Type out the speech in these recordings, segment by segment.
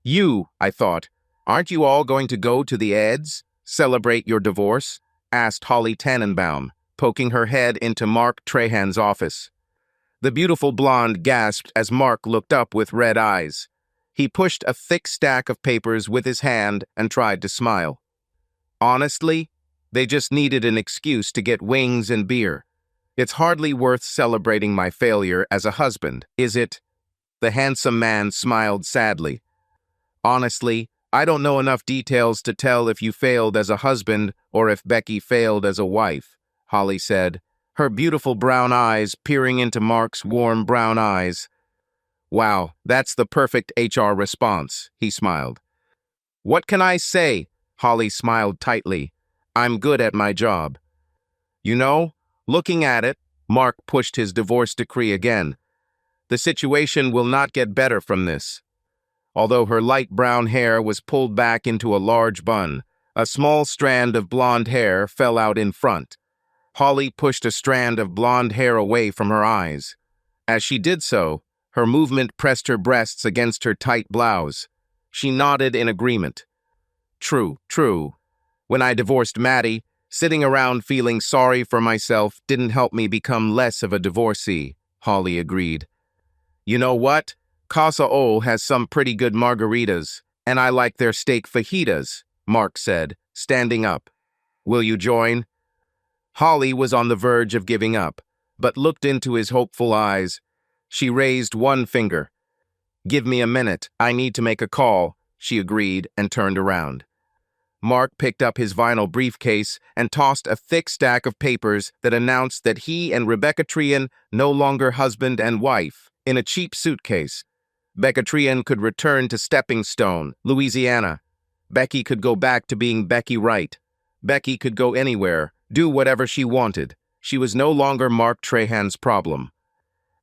I thought. Aren't you all going to go to the Eds? Celebrate your divorce? Asked Holly Tannenbaum, poking her head into Mark Trahan's office. The beautiful blonde gasped as Mark looked up with red eyes. He pushed a thick stack of papers with his hand and tried to smile. Honestly, they just needed an excuse to get wings and beer. It's hardly worth celebrating my failure as a husband, is it? The handsome man smiled sadly. Honestly, I don't know enough details to tell if you failed as a husband or if Becky failed as a wife, Holly said, her beautiful brown eyes peering into Mark's warm brown eyes. Wow, that's the perfect HR response, he smiled. What can I say? Holly smiled tightly. I'm good at my job. You know, looking at it, Mark pushed his divorce decree again. The situation will not get better from this. Although her light brown hair was pulled back into a large bun, a small strand of blonde hair fell out in front. Holly pushed a strand of blonde hair away from her eyes. As she did so, her movement pressed her breasts against her tight blouse. She nodded in agreement. True, true. When I divorced Maddie, sitting around feeling sorry for myself didn't help me become less of a divorcee, Holly agreed. You know what? Casa O has some pretty good margaritas, and I like their steak fajitas, Mark said, standing up. Will you join? Holly was on the verge of giving up, but looked into his hopeful eyes. She raised one finger. Give me a minute, I need to make a call, she agreed and turned around. Mark picked up his vinyl briefcase and tossed a thick stack of papers that announced that he and Rebecca Trian no longer husband and wife, in a cheap suitcase. Becca Trian could return to Stepping Stone, Louisiana. Becky could go back to being Becky Wright. Becky could go anywhere, do whatever she wanted. She was no longer Mark Trahan's problem.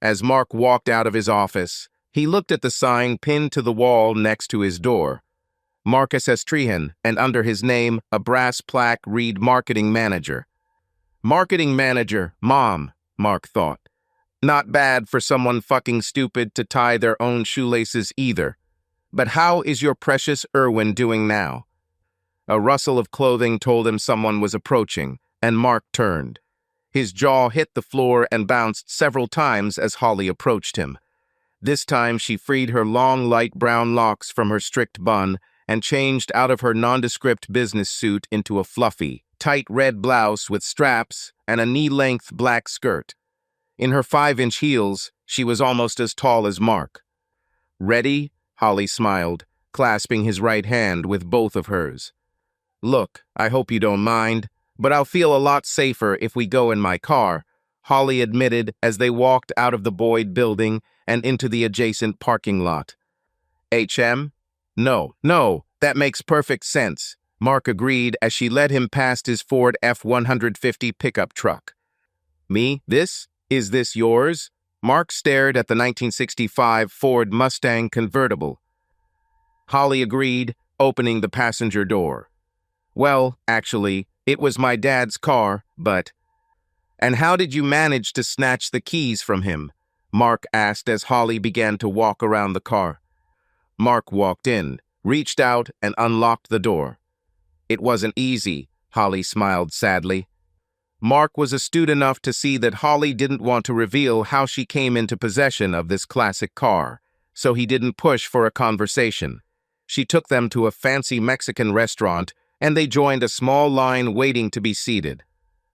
As Mark walked out of his office, he looked at the sign pinned to the wall next to his door. Marcus S. Trahan, and under his name, a brass plaque read Marketing Manager. Marketing Manager, Mom, Mark thought. Not bad for someone fucking stupid to tie their own shoelaces either. But how is your precious Irwin doing now? A rustle of clothing told him someone was approaching, and Mark turned. His jaw hit the floor and bounced several times as Holly approached him. This time she freed her long light brown locks from her strict bun and changed out of her nondescript business suit into a fluffy, tight red blouse with straps and a knee-length black skirt. In her 5-inch heels, she was almost as tall as Mark. Ready? Holly smiled, clasping his right hand with both of hers. Look, I hope you don't mind, but I'll feel a lot safer if we go in my car, Holly admitted as they walked out of the Boyd building and into the adjacent parking lot. HM? No, that makes perfect sense, Mark agreed as she led him past his Ford F-150 pickup truck. Me? Is this yours? Mark stared at the 1965 Ford Mustang convertible. Holly agreed, opening the passenger door. Well, actually, it was my dad's car, but... And how did you manage to snatch the keys from him? Mark asked as Holly began to walk around the car. Mark walked in, reached out, and unlocked the door. It wasn't easy, Holly smiled sadly. Mark was astute enough to see that Holly didn't want to reveal how she came into possession of this classic car, so he didn't push for a conversation. She took them to a fancy Mexican restaurant, and they joined a small line waiting to be seated.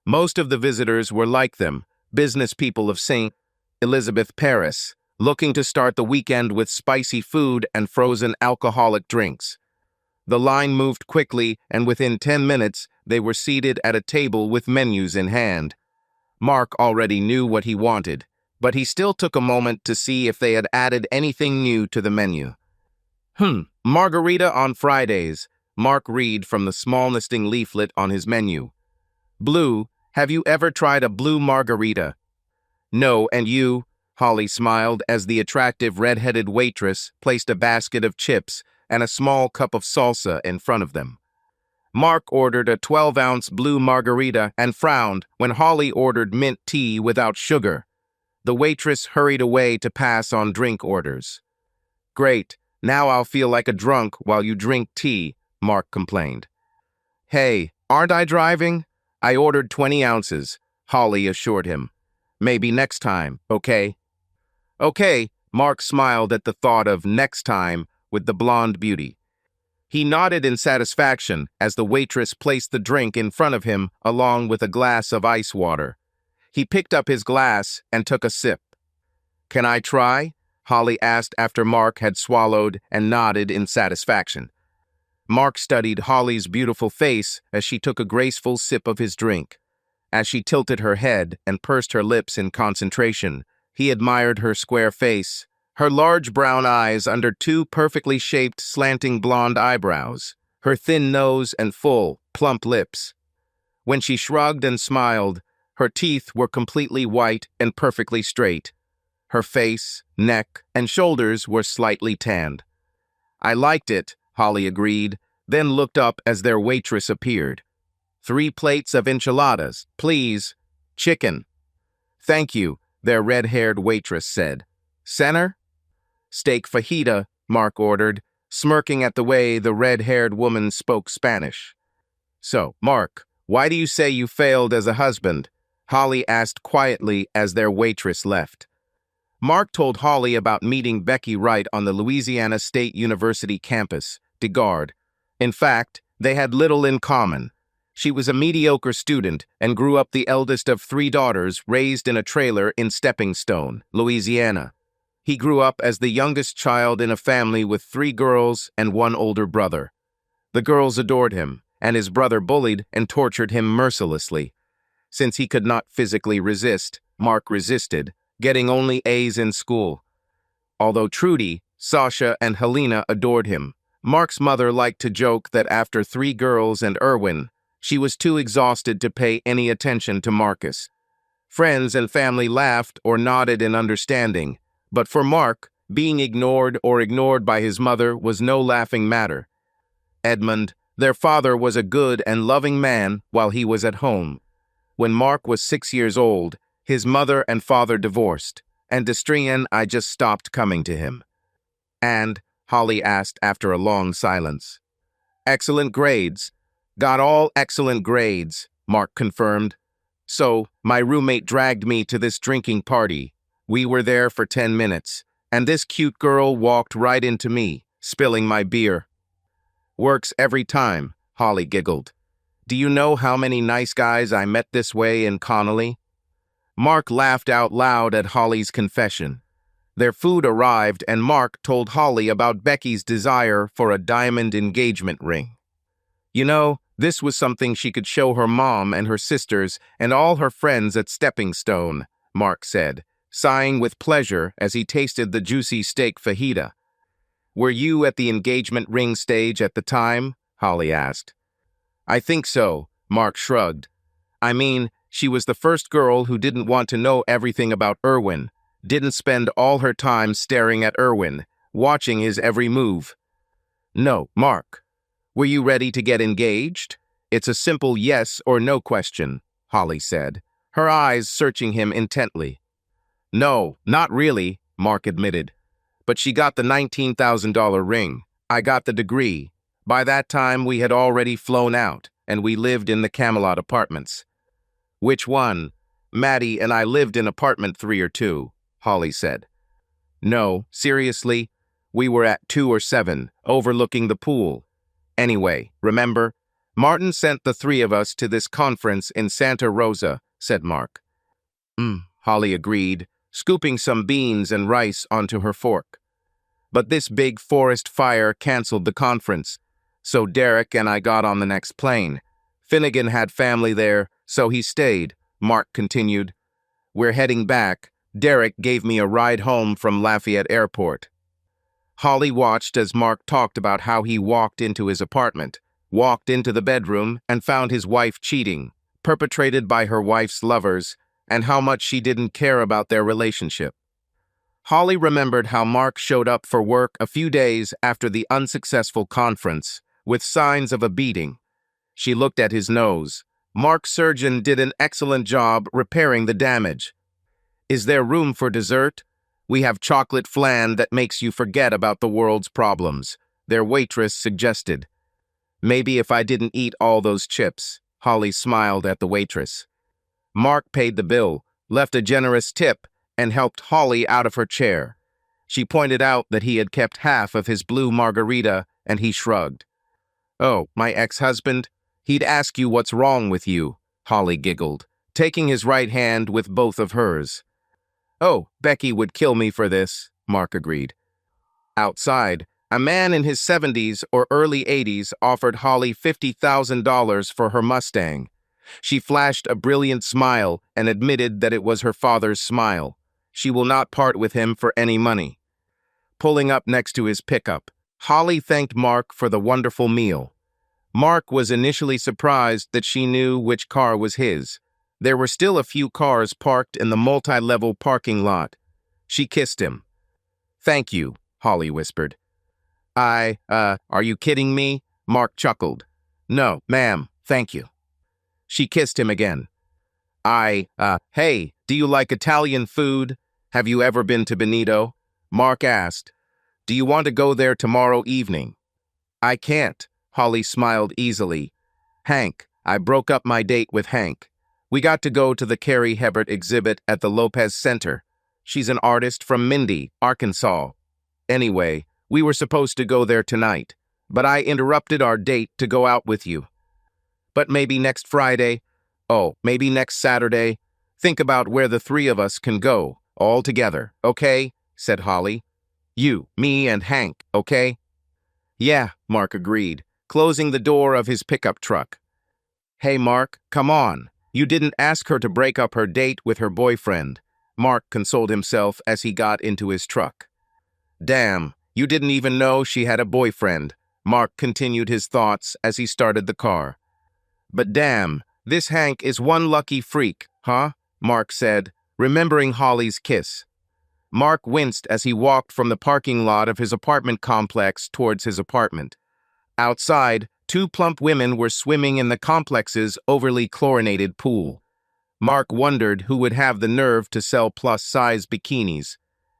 Most of the visitors were like them, business people of St. Elizabeth, Paris, looking to start the weekend with spicy food and frozen alcoholic drinks. The line moved quickly, and within 10 minutes, they were seated at a table with menus in hand. Mark already knew what he wanted, but he still took a moment to see if they had added anything new to the menu. Margarita on Fridays, Mark read from the small listing leaflet on his menu. Blue, have you ever tried a blue margarita? No, and you? Holly smiled as the attractive red-headed waitress placed a basket of chips and a small cup of salsa in front of them. Mark ordered a 12-ounce blue margarita and frowned when Holly ordered mint tea without sugar. The waitress hurried away to pass on drink orders. Great, Now I'll feel like a drunk while you drink tea, Mark complained. Hey, aren't I driving? I ordered 20 ounces, Holly assured him. Maybe next time, okay? Okay, Mark smiled at the thought of next time with the blonde beauty. He nodded in satisfaction as the waitress placed the drink in front of him along with a glass of ice water. He picked up his glass and took a sip. Can I try? Holly asked after Mark had swallowed and nodded in satisfaction. Mark studied Holly's beautiful face as she took a graceful sip of his drink. As she tilted her head and pursed her lips in concentration, he admired her square face, her large brown eyes under two perfectly shaped slanting blonde eyebrows, her thin nose and full, plump lips. When she shrugged and smiled, her teeth were completely white and perfectly straight. Her face, neck, and shoulders were slightly tanned. I liked it, Holly agreed, then looked up as their waitress appeared. 3 plates of enchiladas, please. Chicken. Thank you, their red-haired waitress said. Center? Steak fajita, Mark ordered, smirking at the way the red-haired woman spoke Spanish. So, Mark, why do you say you failed as a husband? Holly asked quietly as their waitress left. Mark told Holly about meeting Becky Wright on the Louisiana State University campus, DeGard. In fact, they had little in common. She was a mediocre student and grew up the eldest of 3 daughters raised in a trailer in Stepping Stone, Louisiana. He grew up as the youngest child in a family with 3 girls and 1 older brother. The girls adored him, and his brother bullied and tortured him mercilessly. Since he could not physically resist, Mark resisted, getting only A's in school. Although Trudy, Sasha, and Helena adored him, Mark's mother liked to joke that after 3 girls and Erwin, she was too exhausted to pay any attention to Marcus. Friends and family laughed or nodded in understanding, but for Mark, being ignored or ignored by his mother was no laughing matter. Edmund, their father, was a good and loving man while he was at home. When Mark was 6 years old, his mother and father divorced, and Destrian I just stopped coming to him. And, Holly asked after a long silence. Excellent grades. Got all excellent grades, Mark confirmed. So, my roommate dragged me to this drinking party. We were there for 10 minutes, and this cute girl walked right into me, spilling my beer. Works every time, Holly giggled. Do you know how many nice guys I met this way in Connolly? Mark laughed out loud at Holly's confession. Their food arrived, and Mark told Holly about Becky's desire for a diamond engagement ring. You know, this was something she could show her mom and her sisters and all her friends at Stepping Stone, Mark said, sighing with pleasure as he tasted the juicy steak fajita. Were you at the engagement ring stage at the time? Holly asked. I think so, Mark shrugged. I mean, she was the first girl who didn't want to know everything about Erwin, didn't spend all her time staring at Erwin, watching his every move. No, Mark. Were you ready to get engaged? It's a simple yes or no question, Holly said, her eyes searching him intently. No, not really, Mark admitted. But she got the $19,000 ring. I got the degree. By that time, we had already flown out, and we lived in the Camelot apartments. Which one? Maddie and I lived in apartment 3 or 2, Holly said. No, seriously, we were at 2 or 7, overlooking the pool. Anyway, remember? Martin sent the 3 of us to this conference in Santa Rosa, said Mark. Holly agreed, scooping some beans and rice onto her fork. But this big forest fire canceled the conference, so Derek and I got on the next plane. Finnegan had family there, so he stayed, Mark continued. We're heading back. Derek gave me a ride home from Lafayette Airport. Holly watched as Mark talked about how he walked into his apartment, walked into the bedroom, and found his wife cheating, perpetrated by her wife's lovers, and how much she didn't care about their relationship. Holly remembered how Mark showed up for work a few days after the unsuccessful conference, with signs of a beating. She looked at his nose. Mark's surgeon did an excellent job repairing the damage. Is there room for dessert? We have chocolate flan that makes you forget about the world's problems, their waitress suggested. Maybe if I didn't eat all those chips, Holly smiled at the waitress. Mark paid the bill, left a generous tip, and helped Holly out of her chair. She pointed out that he had kept half of his blue margarita, and he shrugged. "Oh, my ex-husband? He'd ask you what's wrong with you," Holly giggled, taking his right hand with both of hers. "Oh, Becky would kill me for this," Mark agreed. Outside, a man in his 70s or early 80s offered Holly $50,000 for her Mustang. She flashed a brilliant smile and admitted that it was her father's smile. She will not part with him for any money. Pulling up next to his pickup, Holly thanked Mark for the wonderful meal. Mark was initially surprised that she knew which car was his. There were still a few cars parked in the multi-level parking lot. She kissed him. "Thank you," Holly whispered. Are you kidding me?" Mark chuckled. "No, ma'am, thank you." She kissed him again. Hey, do you like Italian food? Have you ever been to Benito?" Mark asked. "Do you want to go there tomorrow evening?" "I can't," Holly smiled easily. I broke up my date with Hank. We got to go to the Carrie Hebert exhibit at the Lopez Center. She's an artist from Mindy, Arkansas. Anyway, we were supposed to go there tonight, but I interrupted our date to go out with you. But maybe next Friday, maybe next Saturday. Think about where the three of us can go, all together, okay?" said Holly. "You, me, and Hank, okay?" "Yeah," Mark agreed, closing the door of his pickup truck. "Hey, Mark, come on. You didn't ask her to break up her date with her boyfriend," Mark consoled himself as he got into his truck. "Damn, you didn't even know she had a boyfriend," Mark continued his thoughts as he started the car. "But damn, this Hank is one lucky freak, huh?" Mark said, remembering Holly's kiss. Mark winced as he walked from the parking lot of his apartment complex towards his apartment. Outside, two plump women were swimming in the complex's overly chlorinated pool. Mark wondered who would have the nerve to sell plus-size bikinis.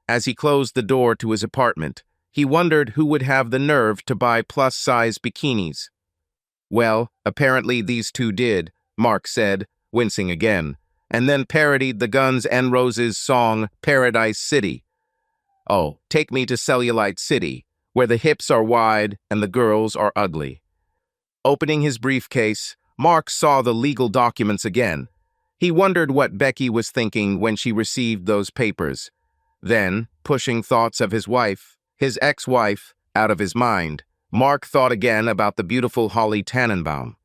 As he closed the door to his apartment, he wondered who would have the nerve to buy plus-size bikinis. "Well, apparently these two did," Mark said, wincing again, and then parodied the Guns N' Roses song Paradise City. "Oh, take me to Cellulite City, where the hips are wide and the girls are ugly." Opening his briefcase, Mark saw the legal documents again. He wondered what Becky was thinking when she received those papers. Then, pushing thoughts of his ex-wife, out of his mind, Mark thought again about the beautiful Holly Tannenbaum.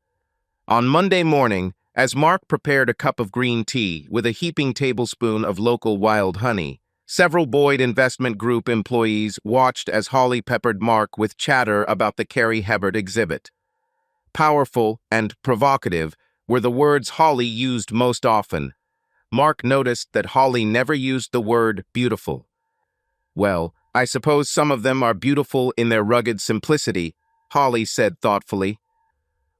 On Monday morning, as Mark prepared a cup of green tea with a heaping tablespoon of local wild honey, several Boyd Investment Group employees watched as Holly peppered Mark with chatter about the Carrie Hebert exhibit. Powerful and provocative were the words Holly used most often. Mark noticed that Holly never used the word beautiful. "Well, I suppose some of them are beautiful in their rugged simplicity," Holly said thoughtfully.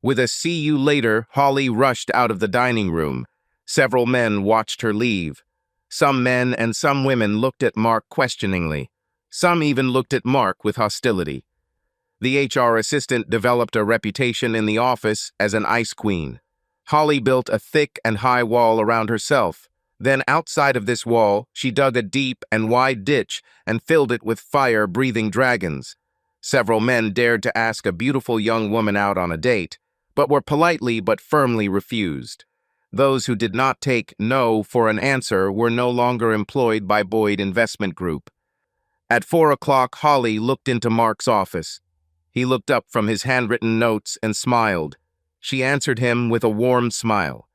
With a "see you later," Holly rushed out of the dining room. Several men watched her leave. Some men and some women looked at Mark questioningly. Some even looked at Mark with hostility. The HR assistant developed a reputation in the office as an ice queen. Holly built a thick and high wall around herself. Then outside of this wall, she dug a deep and wide ditch and filled it with fire-breathing dragons. Several men dared to ask a beautiful young woman out on a date, but were politely but firmly refused. Those who did not take no for an answer were no longer employed by Boyd Investment Group. At 4 o'clock, Holly looked into Mark's office. He looked up from his handwritten notes and smiled. She answered him with a warm smile.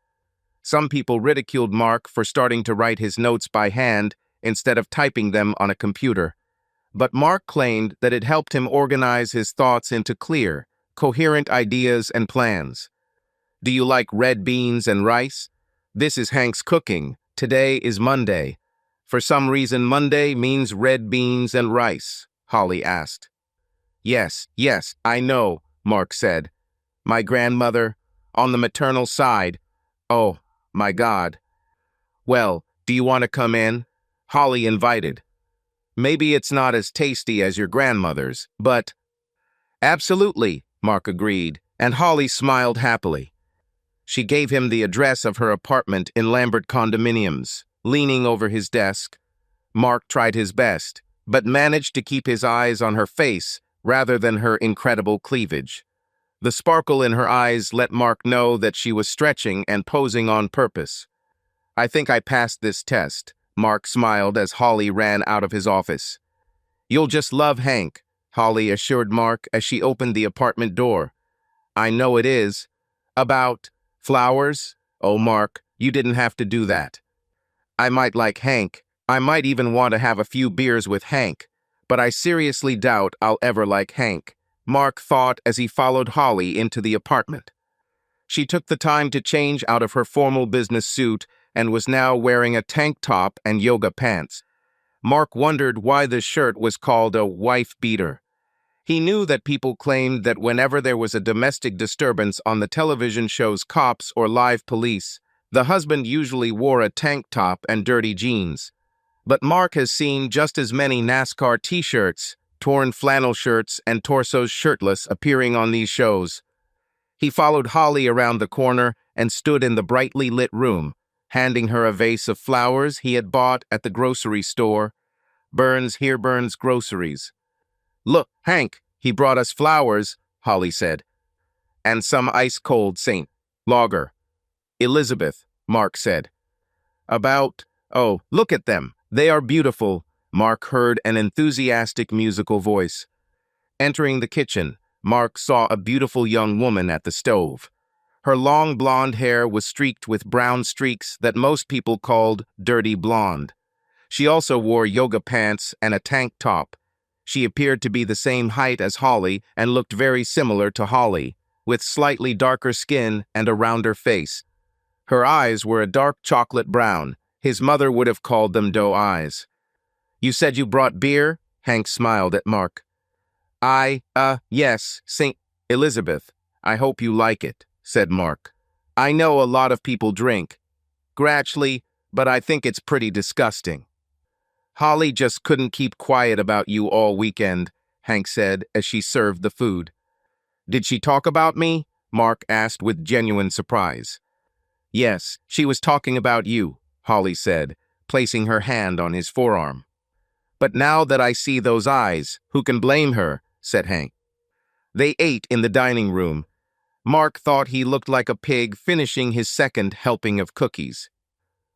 Some people ridiculed Mark for starting to write his notes by hand instead of typing them on a computer. But Mark claimed that it helped him organize his thoughts into clear, coherent ideas and plans. "Do you like red beans and rice? This is Hank's cooking. Today is Monday. For some reason, Monday means red beans and rice," Holly asked. Yes, I know," Mark said. "My grandmother, on the maternal side. Oh, my God." "Well, do you want to come in?" Holly invited. Maybe it's not as tasty as your grandmother's, but... Absolutely, Mark agreed, and Holly smiled happily. She gave him the address of her apartment in Lambert Condominiums. Leaning over his desk, Mark tried his best, but managed to keep his eyes on her face rather than her incredible cleavage. The sparkle in her eyes let Mark know that she was stretching and posing on purpose. I think I passed this test, Mark smiled as Holly ran out of his office. You'll just love Hank, Holly assured Mark as she opened the apartment door. I know it is. About flowers? Oh, Mark, you didn't have to do that. I might like Hank. I might even want to have a few beers with Hank, but I seriously doubt I'll ever like Hank, Mark thought as he followed Holly into the apartment. She took the time to change out of her formal business suit and was now wearing a tank top and yoga pants. Mark wondered why the shirt was called a wife beater. He knew that people claimed that whenever there was a domestic disturbance on the television shows Cops or Live Police, the husband usually wore a tank top and dirty jeans. But Mark has seen just as many NASCAR t-shirts, torn flannel shirts, and torsos shirtless appearing on these shows. He followed Holly around the corner and stood in the brightly lit room, handing her a vase of flowers he had bought at the grocery store. Burns here Burns Groceries. Look, Hank, he brought us flowers, Holly said. And some ice-cold St. Lager. Elizabeth, Mark said. Oh, look at them. They are beautiful, Mark heard an enthusiastic musical voice. Entering the kitchen, Mark saw a beautiful young woman at the stove. Her long blonde hair was streaked with brown streaks that most people called dirty blonde. She also wore yoga pants and a tank top. She appeared to be the same height as Holly and looked very similar to Holly, with slightly darker skin and a rounder face. Her eyes were a dark chocolate brown. His mother would have called them doe eyes. You said you brought beer? Hank smiled at Mark. Yes, St. Elizabeth. I hope you like it, said Mark. I know a lot of people drink. Gratchly, but I think it's pretty disgusting. Holly just couldn't keep quiet about you all weekend, Hank said as she served the food. Did she talk about me? Mark asked with genuine surprise. Yes, she was talking about you, Holly said, placing her hand on his forearm. But now that I see those eyes, who can blame her, said Hank. They ate in the dining room. Mark thought he looked like a pig finishing his second helping of cookies.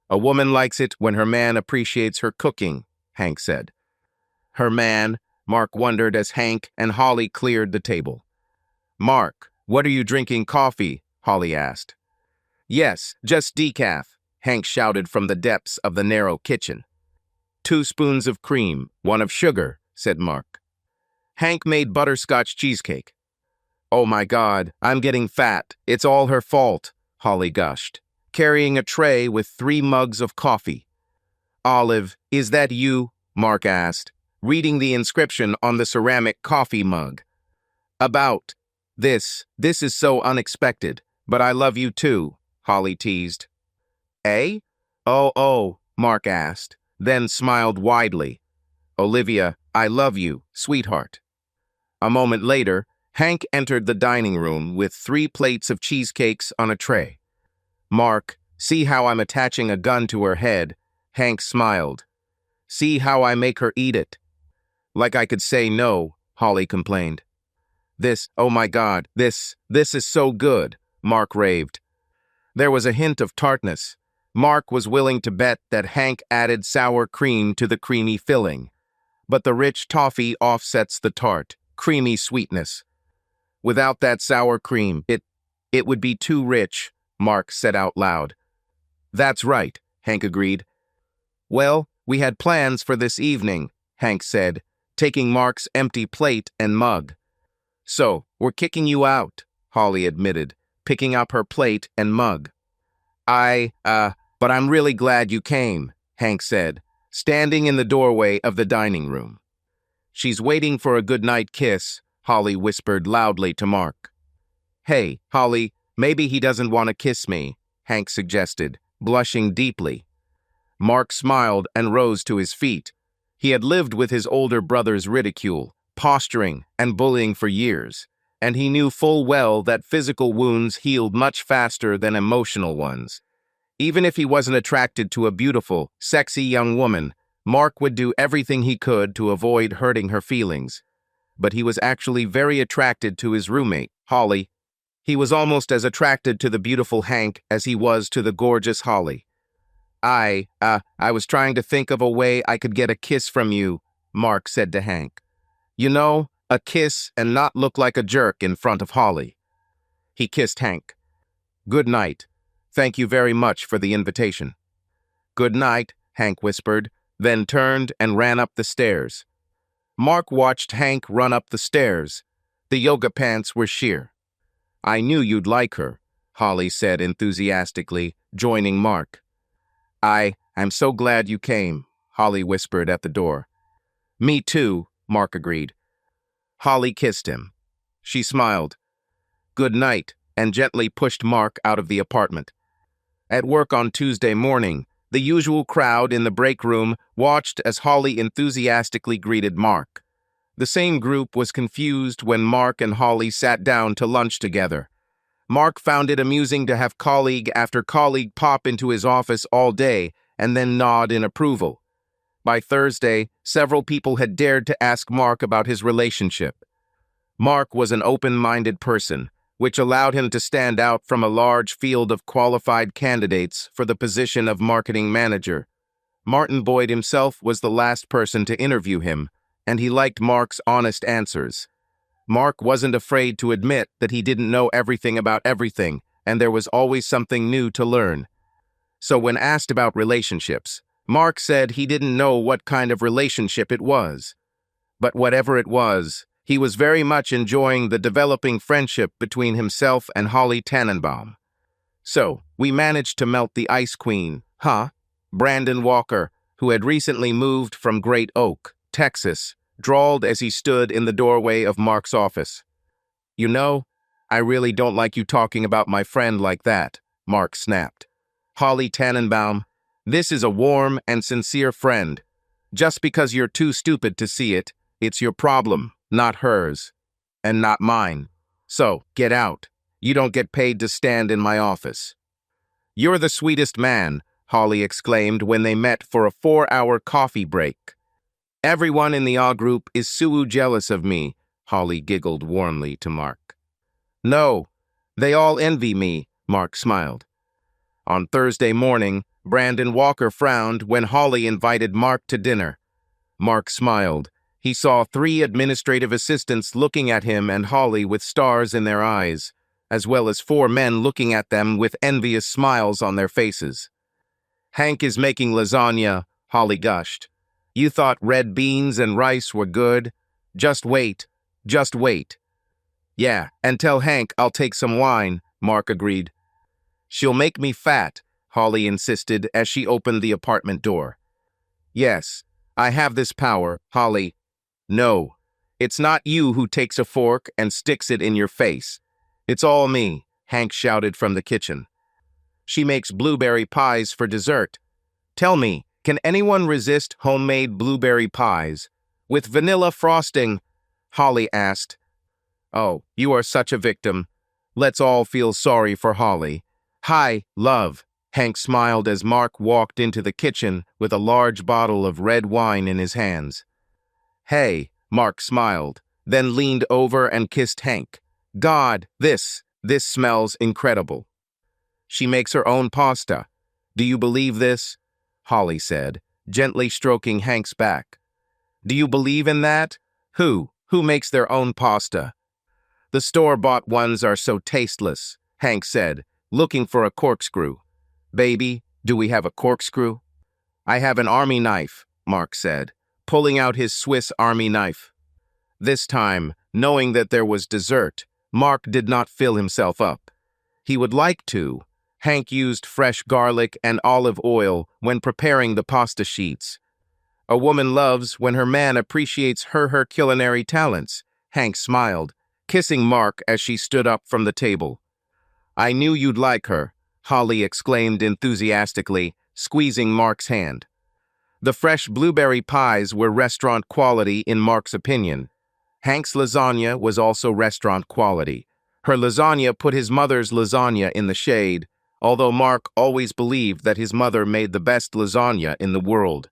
A woman likes it when her man appreciates her cooking, Hank said. Her man, Mark wondered as Hank and Holly cleared the table. Mark, what are you drinking coffee? Holly asked. Yes, just decaf, Hank shouted from the depths of the narrow kitchen. 2 spoons of cream, 1 of sugar, said Mark. Hank made butterscotch cheesecake. Oh my God, I'm getting fat. It's all her fault, Holly gushed, carrying a tray with 3 mugs of coffee. Olive, is that you? Mark asked, reading the inscription on the ceramic coffee mug. About. This is so unexpected, but I love you too, Holly teased. Eh? Oh, Mark asked, then smiled widely. Olivia, I love you, sweetheart. A moment later, Hank entered the dining room with 3 plates of cheesecakes on a tray. Mark, see how I'm attaching a gun to her head, Hank smiled. See how I make her eat it. Like I could say no, Holly complained. Oh my God, this is so good, Mark raved. There was a hint of tartness. Mark was willing to bet that Hank added sour cream to the creamy filling. But the rich toffee offsets the tart, creamy sweetness. Without that sour cream, it would be too rich, Mark said out loud. That's right, Hank agreed. Well, we had plans for this evening, Hank said, taking Mark's empty plate and mug. So, we're kicking you out, Holly admitted, picking up her plate and mug. But I'm really glad you came, Hank said, standing in the doorway of the dining room. She's waiting for a goodnight kiss, Holly whispered loudly to Mark. Hey, Holly, maybe he doesn't want to kiss me, Hank suggested, blushing deeply. Mark smiled and rose to his feet. He had lived with his older brother's ridicule, posturing, and bullying for years, and he knew full well that physical wounds healed much faster than emotional ones. Even if he wasn't attracted to a beautiful, sexy young woman, Mark would do everything he could to avoid hurting her feelings. But he was actually very attracted to his roommate, Holly. He was almost as attracted to the beautiful Hank as he was to the gorgeous Holly. I was trying to think of a way I could get a kiss from you, Mark said to Hank. You know, a kiss and not look like a jerk in front of Holly. He kissed Hank. Good night. Thank you very much for the invitation. Good night, Hank whispered, then turned and ran up the stairs. Mark watched Hank run up the stairs. The yoga pants were sheer. I knew you'd like her, Holly said enthusiastically, joining Mark. I'm so glad you came, Holly whispered at the door. Me too, Mark agreed. Holly kissed him. She smiled. Good night, and gently pushed Mark out of the apartment. At work on Tuesday morning, the usual crowd in the break room watched as Holly enthusiastically greeted Mark. The same group was confused when Mark and Holly sat down to lunch together. Mark found it amusing to have colleague after colleague pop into his office all day and then nod in approval. By Thursday, several people had dared to ask Mark about his relationship. Mark was an open-minded person, which allowed him to stand out from a large field of qualified candidates for the position of marketing manager. Martin Boyd himself was the last person to interview him, and he liked Mark's honest answers. Mark wasn't afraid to admit that he didn't know everything about everything, and there was always something new to learn. So when asked about relationships, Mark said he didn't know what kind of relationship it was. But whatever it was, he was very much enjoying the developing friendship between himself and Holly Tannenbaum. So, we managed to melt the Ice Queen, huh? Brandon Walker, who had recently moved from Great Oak, Texas, drawled as he stood in the doorway of Mark's office. You know, I really don't like you talking about my friend like that, Mark snapped. Holly Tannenbaum, this is a warm and sincere friend. Just because you're too stupid to see it, it's your problem, not hers. And not mine. So, get out. You don't get paid to stand in my office. You're the sweetest man, Holly exclaimed when they met for a 4-hour coffee break. Everyone in the A group is so jealous of me, Holly giggled warmly to Mark. No, they all envy me, Mark smiled. On Thursday morning, Brandon Walker frowned when Holly invited Mark to dinner. Mark smiled. He saw 3 administrative assistants looking at him and Holly with stars in their eyes, as well as 4 men looking at them with envious smiles on their faces. Hank is making lasagna, Holly gushed. You thought red beans and rice were good? Just wait. Just wait. Yeah, and tell Hank I'll take some wine, Mark agreed. She'll make me fat, Holly insisted as she opened the apartment door. Yes, I have this power, Holly. No, it's not you who takes a fork and sticks it in your face. It's all me, Hank shouted from the kitchen. She makes blueberry pies for dessert. Tell me, can anyone resist homemade blueberry pies? With vanilla frosting, Holly asked. Oh, you are such a victim. Let's all feel sorry for Holly. Hi, love. Hank smiled as Mark walked into the kitchen with a large bottle of red wine in his hands. Hey, Mark smiled, then leaned over and kissed Hank. God, this smells incredible. She makes her own pasta. Do you believe this? Holly said, gently stroking Hank's back. Do you believe in that? Who makes their own pasta? The store-bought ones are so tasteless, Hank said, looking for a corkscrew. Baby, do we have a corkscrew? I have an army knife, Mark said, pulling out his Swiss army knife. This time, knowing that there was dessert, Mark did not fill himself up. He would like to. Hank used fresh garlic and olive oil when preparing the pasta sheets. A woman loves when her man appreciates her culinary talents, Hank smiled, kissing Mark as she stood up from the table. I knew you'd like her, Holly exclaimed enthusiastically, squeezing Mark's hand. The fresh blueberry pies were restaurant quality in Mark's opinion. Hank's lasagna was also restaurant quality. Her lasagna put his mother's lasagna in the shade, although Mark always believed that his mother made the best lasagna in the world.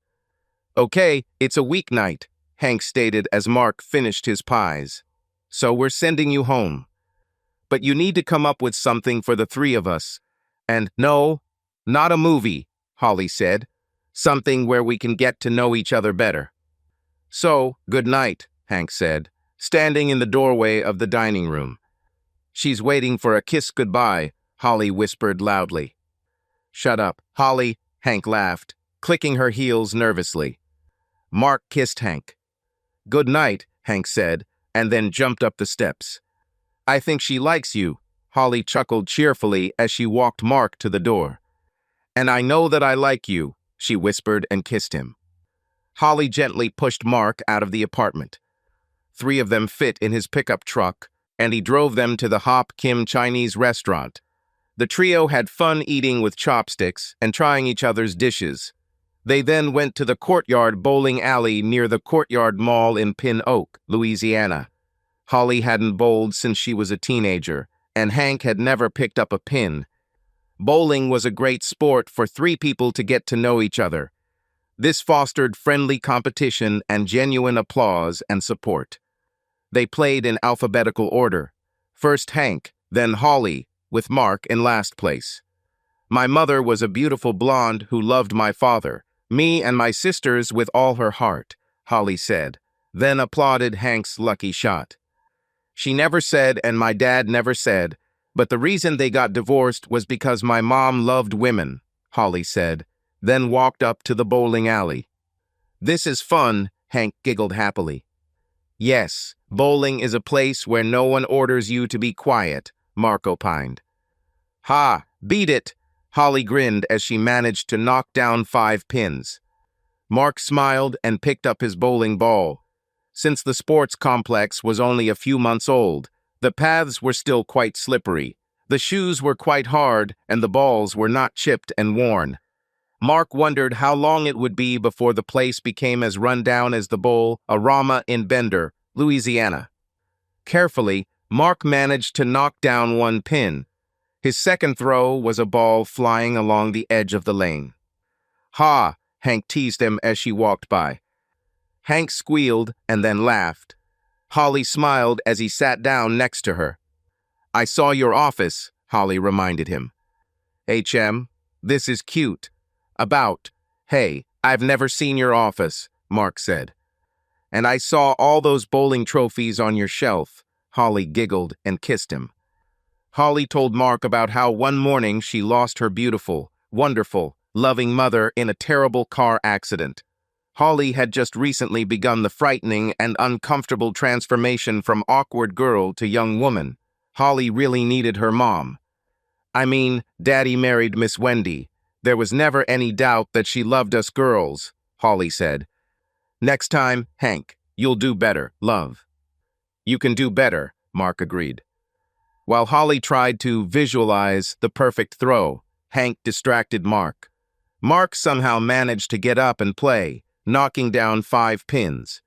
"Okay, it's a weeknight," Hank stated as Mark finished his pies. "So we're sending you home. But you need to come up with something for the three of us. And no, not a movie," Holly said. "Something where we can get to know each other better." "So, good night," Hank said, standing in the doorway of the dining room. "She's waiting for a kiss goodbye," Holly whispered loudly. "Shut up, Holly," Hank laughed, clicking her heels nervously. Mark kissed Hank. "Good night," Hank said, and then jumped up the steps. "I think she likes you," Holly chuckled cheerfully as she walked Mark to the door. "And I know that I like you," she whispered and kissed him. Holly gently pushed Mark out of the apartment. Three of them fit in his pickup truck, and he drove them to the Hop Kim Chinese restaurant. The trio had fun eating with chopsticks and trying each other's dishes. They then went to the Courtyard bowling alley near the Courtyard Mall in Pin Oak, Louisiana. Holly hadn't bowled since she was a teenager, and Hank had never picked up a pin. Bowling was a great sport for three people to get to know each other. This fostered friendly competition and genuine applause and support. They played in alphabetical order. First Hank, then Holly, with Mark in last place. "My mother was a beautiful blonde who loved my father, me and my sisters with all her heart," Holly said, then applauded Hank's lucky shot. "She never said, and my dad never said, but the reason they got divorced was because my mom loved women," Holly said, then walked up to the bowling alley. "This is fun," Hank giggled happily. "Yes, bowling is a place where no one orders you to be quiet," Mark opined. "Ha, beat it," Holly grinned as she managed to knock down 5 pins. Mark smiled and picked up his bowling ball. Since the sports complex was only a few months old, the paths were still quite slippery. The shoes were quite hard, and the balls were not chipped and worn. Mark wondered how long it would be before the place became as run down as the Bowl-A-Rama in Bender, Louisiana. Carefully, Mark managed to knock down 1 pin. His second throw was a ball flying along the edge of the lane. "Ha!" Hank teased him as she walked by. Hank squealed and then laughed. Holly smiled as he sat down next to her. "I saw your office," Holly reminded him. "HM, this is cute." Hey, I've never seen your office," Mark said. "And I saw all those bowling trophies on your shelf," Holly giggled and kissed him. Holly told Mark about how one morning she lost her beautiful, wonderful, loving mother in a terrible car accident. Holly had just recently begun the frightening and uncomfortable transformation from awkward girl to young woman. Holly really needed her mom. "I mean, Daddy married Miss Wendy. There was never any doubt that she loved us girls," Holly said. "Next time, Hank, you'll do better, love." "You can do better," Mark agreed. While Holly tried to visualize the perfect throw, Hank distracted Mark. Mark somehow managed to get up and play, knocking down 5 pins.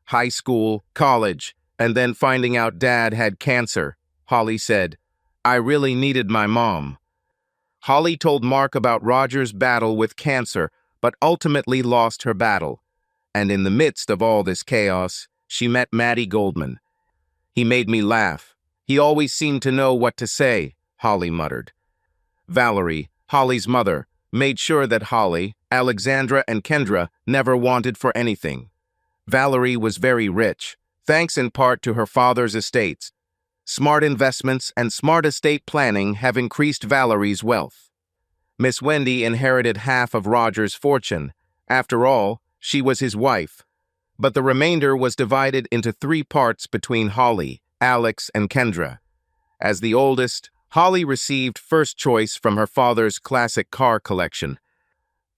High school, college, and then finding out Dad had cancer, Holly said, "I really needed my mom." Holly told Mark about Roger's battle with cancer, but ultimately lost her battle. And in the midst of all this chaos, she met Matty Goldman. "He made me laugh. He always seemed to know what to say," Holly muttered. Valerie, Holly's mother, made sure that Holly, Alexandra, and Kendra never wanted for anything. Valerie was very rich, thanks in part to her father's estates. Smart investments and smart estate planning have increased Valerie's wealth. Miss Wendy inherited half of Roger's fortune. After all, she was his wife. But the remainder was divided into 3 parts between Holly, Alex, and Kendra. As the oldest, Holly received first choice from her father's classic car collection.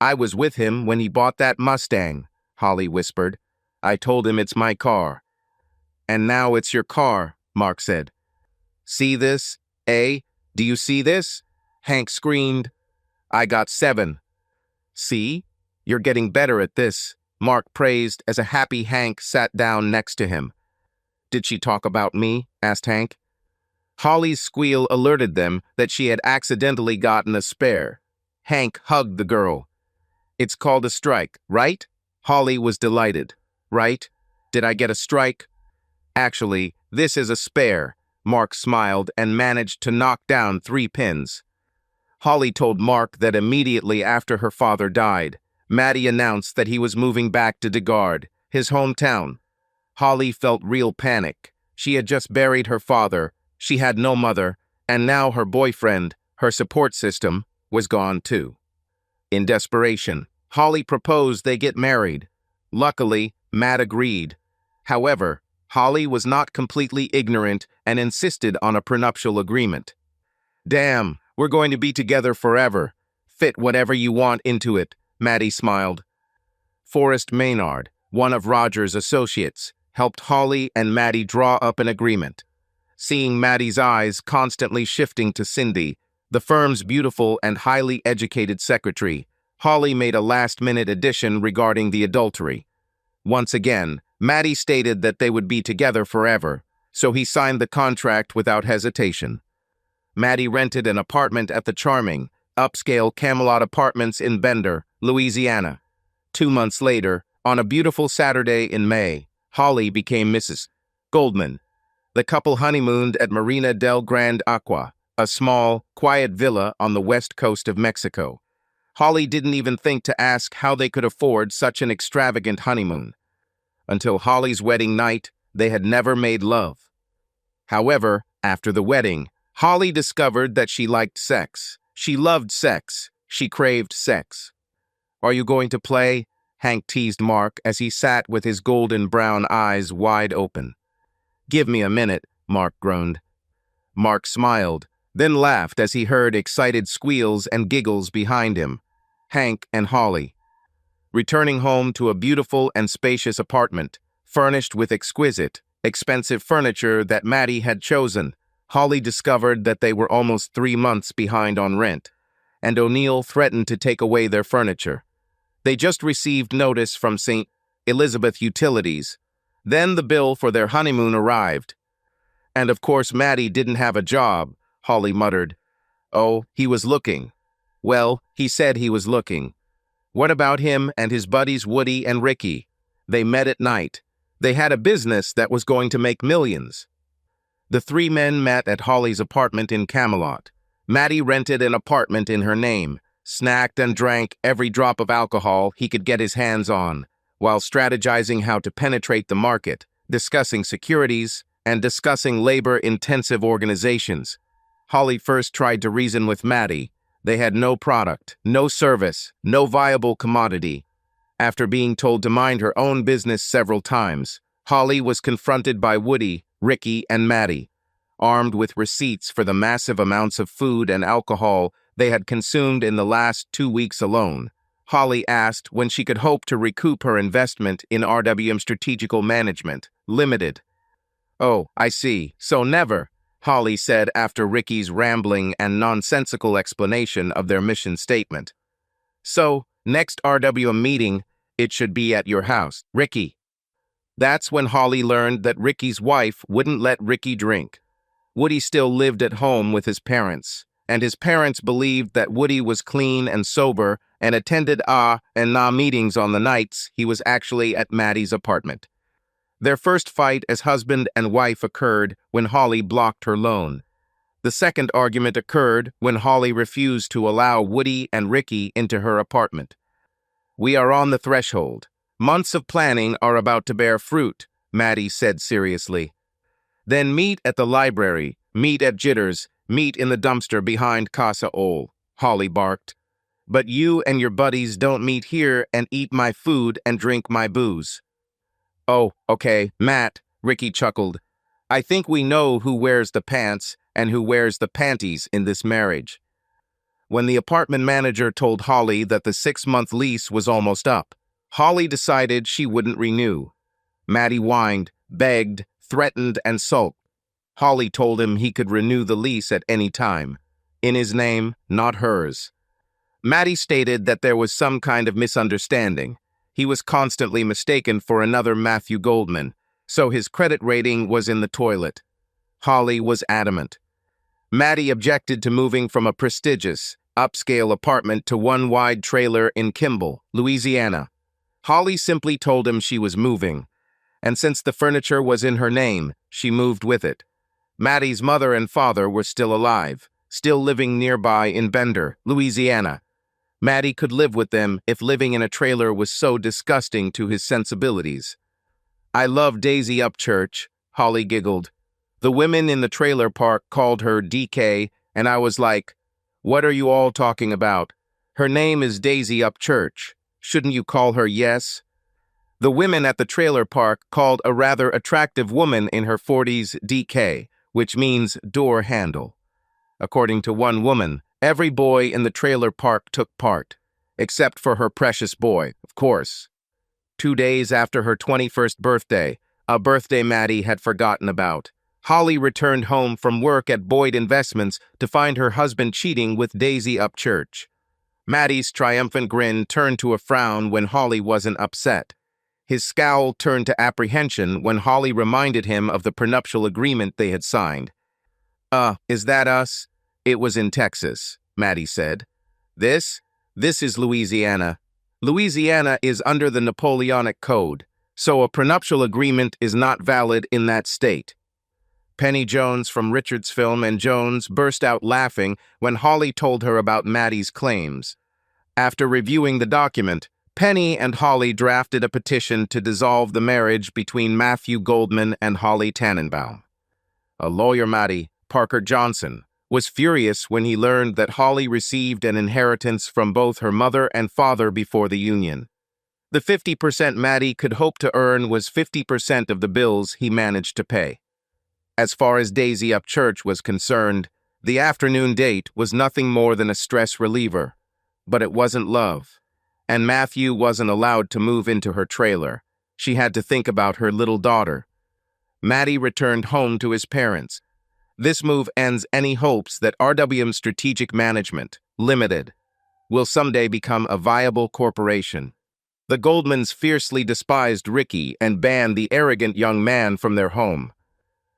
"I was with him when he bought that Mustang," Holly whispered. "I told him it's my car." "And now it's your car," Mark said. "See this, eh? Do you see this?" Hank screamed. "I got 7. "See?" You're getting better at this, Mark praised as a happy Hank sat down next to him. Did she talk about me? Asked Hank. Holly's squeal alerted them that she had accidentally gotten a spare. Hank hugged the girl. It's called a strike, right? Holly was delighted. Right? Did I get a strike? Actually, this is a spare. Mark smiled and managed to knock down 3 pins. Holly told Mark that immediately after her father died, Maddie announced that he was moving back to DeGard, his hometown. Holly felt real panic. She had just buried her father, she had no mother, and now her boyfriend, her support system, was gone too. In desperation, Holly proposed they get married. Luckily, Matt agreed. However, Holly was not completely ignorant and insisted on a prenuptial agreement. Damn, we're going to be together forever. Fit whatever you want into it, Maddie smiled. Forrest Maynard, one of Roger's associates, helped Holly and Maddie draw up an agreement. Seeing Maddie's eyes constantly shifting to Cindy, the firm's beautiful and highly educated secretary, Holly made a last-minute addition regarding the adultery. Once again, Maddie stated that they would be together forever, so he signed the contract without hesitation. Maddie rented an apartment at the charming, upscale Camelot Apartments in Bender, Louisiana. 2 months later, on a beautiful Saturday in May, Holly became Mrs. Goldman. The couple honeymooned at Marina del Grande Aqua, a small, quiet villa on the west coast of Mexico. Holly didn't even think to ask how they could afford such an extravagant honeymoon. Until Holly's wedding night, they had never made love. However, after the wedding, Holly discovered that she liked sex. She loved sex. She craved sex. Are you going to play? Hank teased Mark as he sat with his golden brown eyes wide open. Give me a minute, Mark groaned. Mark smiled, then laughed as he heard excited squeals and giggles behind him. Hank and Holly. Returning home to a beautiful and spacious apartment, furnished with exquisite, expensive furniture that Maddie had chosen, Holly discovered that they were almost 3 months behind on rent, and O'Neill threatened to take away their furniture. They just received notice from St. Elizabeth Utilities. Then the bill for their honeymoon arrived. And of course Maddie didn't have a job, Holly muttered. Oh, he was looking. Well, he said he was looking. What about him and his buddies Woody and Ricky? They met at night. They had a business that was going to make millions. The 3 men met at Holly's apartment in Camelot. Maddie rented an apartment in her name, snacked and drank every drop of alcohol he could get his hands on, while strategizing how to penetrate the market, discussing securities, and discussing labor-intensive organizations. Holly first tried to reason with Maddie. They had no product, no service, no viable commodity. After being told to mind her own business several times, Holly was confronted by Woody, Ricky, and Maddie. Armed with receipts for the massive amounts of food and alcohol they had consumed in the last 2 weeks alone, Holly asked when she could hope to recoup her investment in RWM Strategical Management, Limited. Oh, I see. So never, Holly said after Ricky's rambling and nonsensical explanation of their mission statement. So, next RWM meeting, it should be at your house, Ricky. That's when Holly learned that Ricky's wife wouldn't let Ricky drink. Woody still lived at home with his parents, and his parents believed that Woody was clean and sober and attended and na meetings on the nights he was actually at Maddie's apartment. Their first fight as husband and wife occurred when Holly blocked her loan. The second argument occurred when Holly refused to allow Woody and Ricky into her apartment. We are on the threshold. Months of planning are about to bear fruit, Maddie said seriously. Then meet at the library, meet at Jitters, meet in the dumpster behind Casa Ole, Holly barked. But you and your buddies don't meet here and eat my food and drink my booze. Oh, okay, Matt, Ricky chuckled. I think we know who wears the pants and who wears the panties in this marriage. When the apartment manager told Holly that the 6-month lease was almost up, Holly decided she wouldn't renew. Maddie whined, begged, threatened, and sulked. Holly told him he could renew the lease at any time. In his name, not hers. Maddie stated that there was some kind of misunderstanding. He was constantly mistaken for another Matthew Goldman, so his credit rating was in the toilet. Holly was adamant. Maddie objected to moving from a prestigious, upscale apartment to one wide trailer in Kimball, Louisiana. Holly simply told him she was moving, and since the furniture was in her name, she moved with it. Maddie's mother and father were still alive, still living nearby in Bender, Louisiana. Maddie could live with them if living in a trailer was so disgusting to his sensibilities. "I love Daisy Upchurch," Holly giggled. "The women in the trailer park called her DK, and I was like, what are you all talking about? Her name is Daisy Upchurch. Shouldn't you call her Yes?" The women at the trailer park called a rather attractive woman in her 40s DK, which means door handle. According to one woman, every boy in the trailer park took part, except for her precious boy, of course. 2 days after her 21st birthday, a birthday Maddie had forgotten about, Holly returned home from work at Boyd Investments to find her husband cheating with Daisy Upchurch. Maddie's triumphant grin turned to a frown when Holly wasn't upset. His scowl turned to apprehension when Holly reminded him of the prenuptial agreement they had signed. Is that us?" "It was in Texas," Maddie said. This is Louisiana. Louisiana is under the Napoleonic Code, so a prenuptial agreement is not valid in that state." Penny Jones from Richard's Film and Jones burst out laughing when Holly told her about Maddie's claims. After reviewing the document, Penny and Holly drafted a petition to dissolve the marriage between Matthew Goldman and Holly Tannenbaum. A lawyer, Maddie, Parker Johnson, was furious when he learned that Holly received an inheritance from both her mother and father before the union. The 50% Maddie could hope to earn was 50% of the bills he managed to pay. As far as Daisy Upchurch was concerned, the afternoon date was nothing more than a stress reliever. But it wasn't love. And Matthew wasn't allowed to move into her trailer. She had to think about her little daughter. Maddie returned home to his parents. This move ends any hopes that RWM Strategic Management, Limited, will someday become a viable corporation. The Goldmans fiercely despised Ricky and banned the arrogant young man from their home.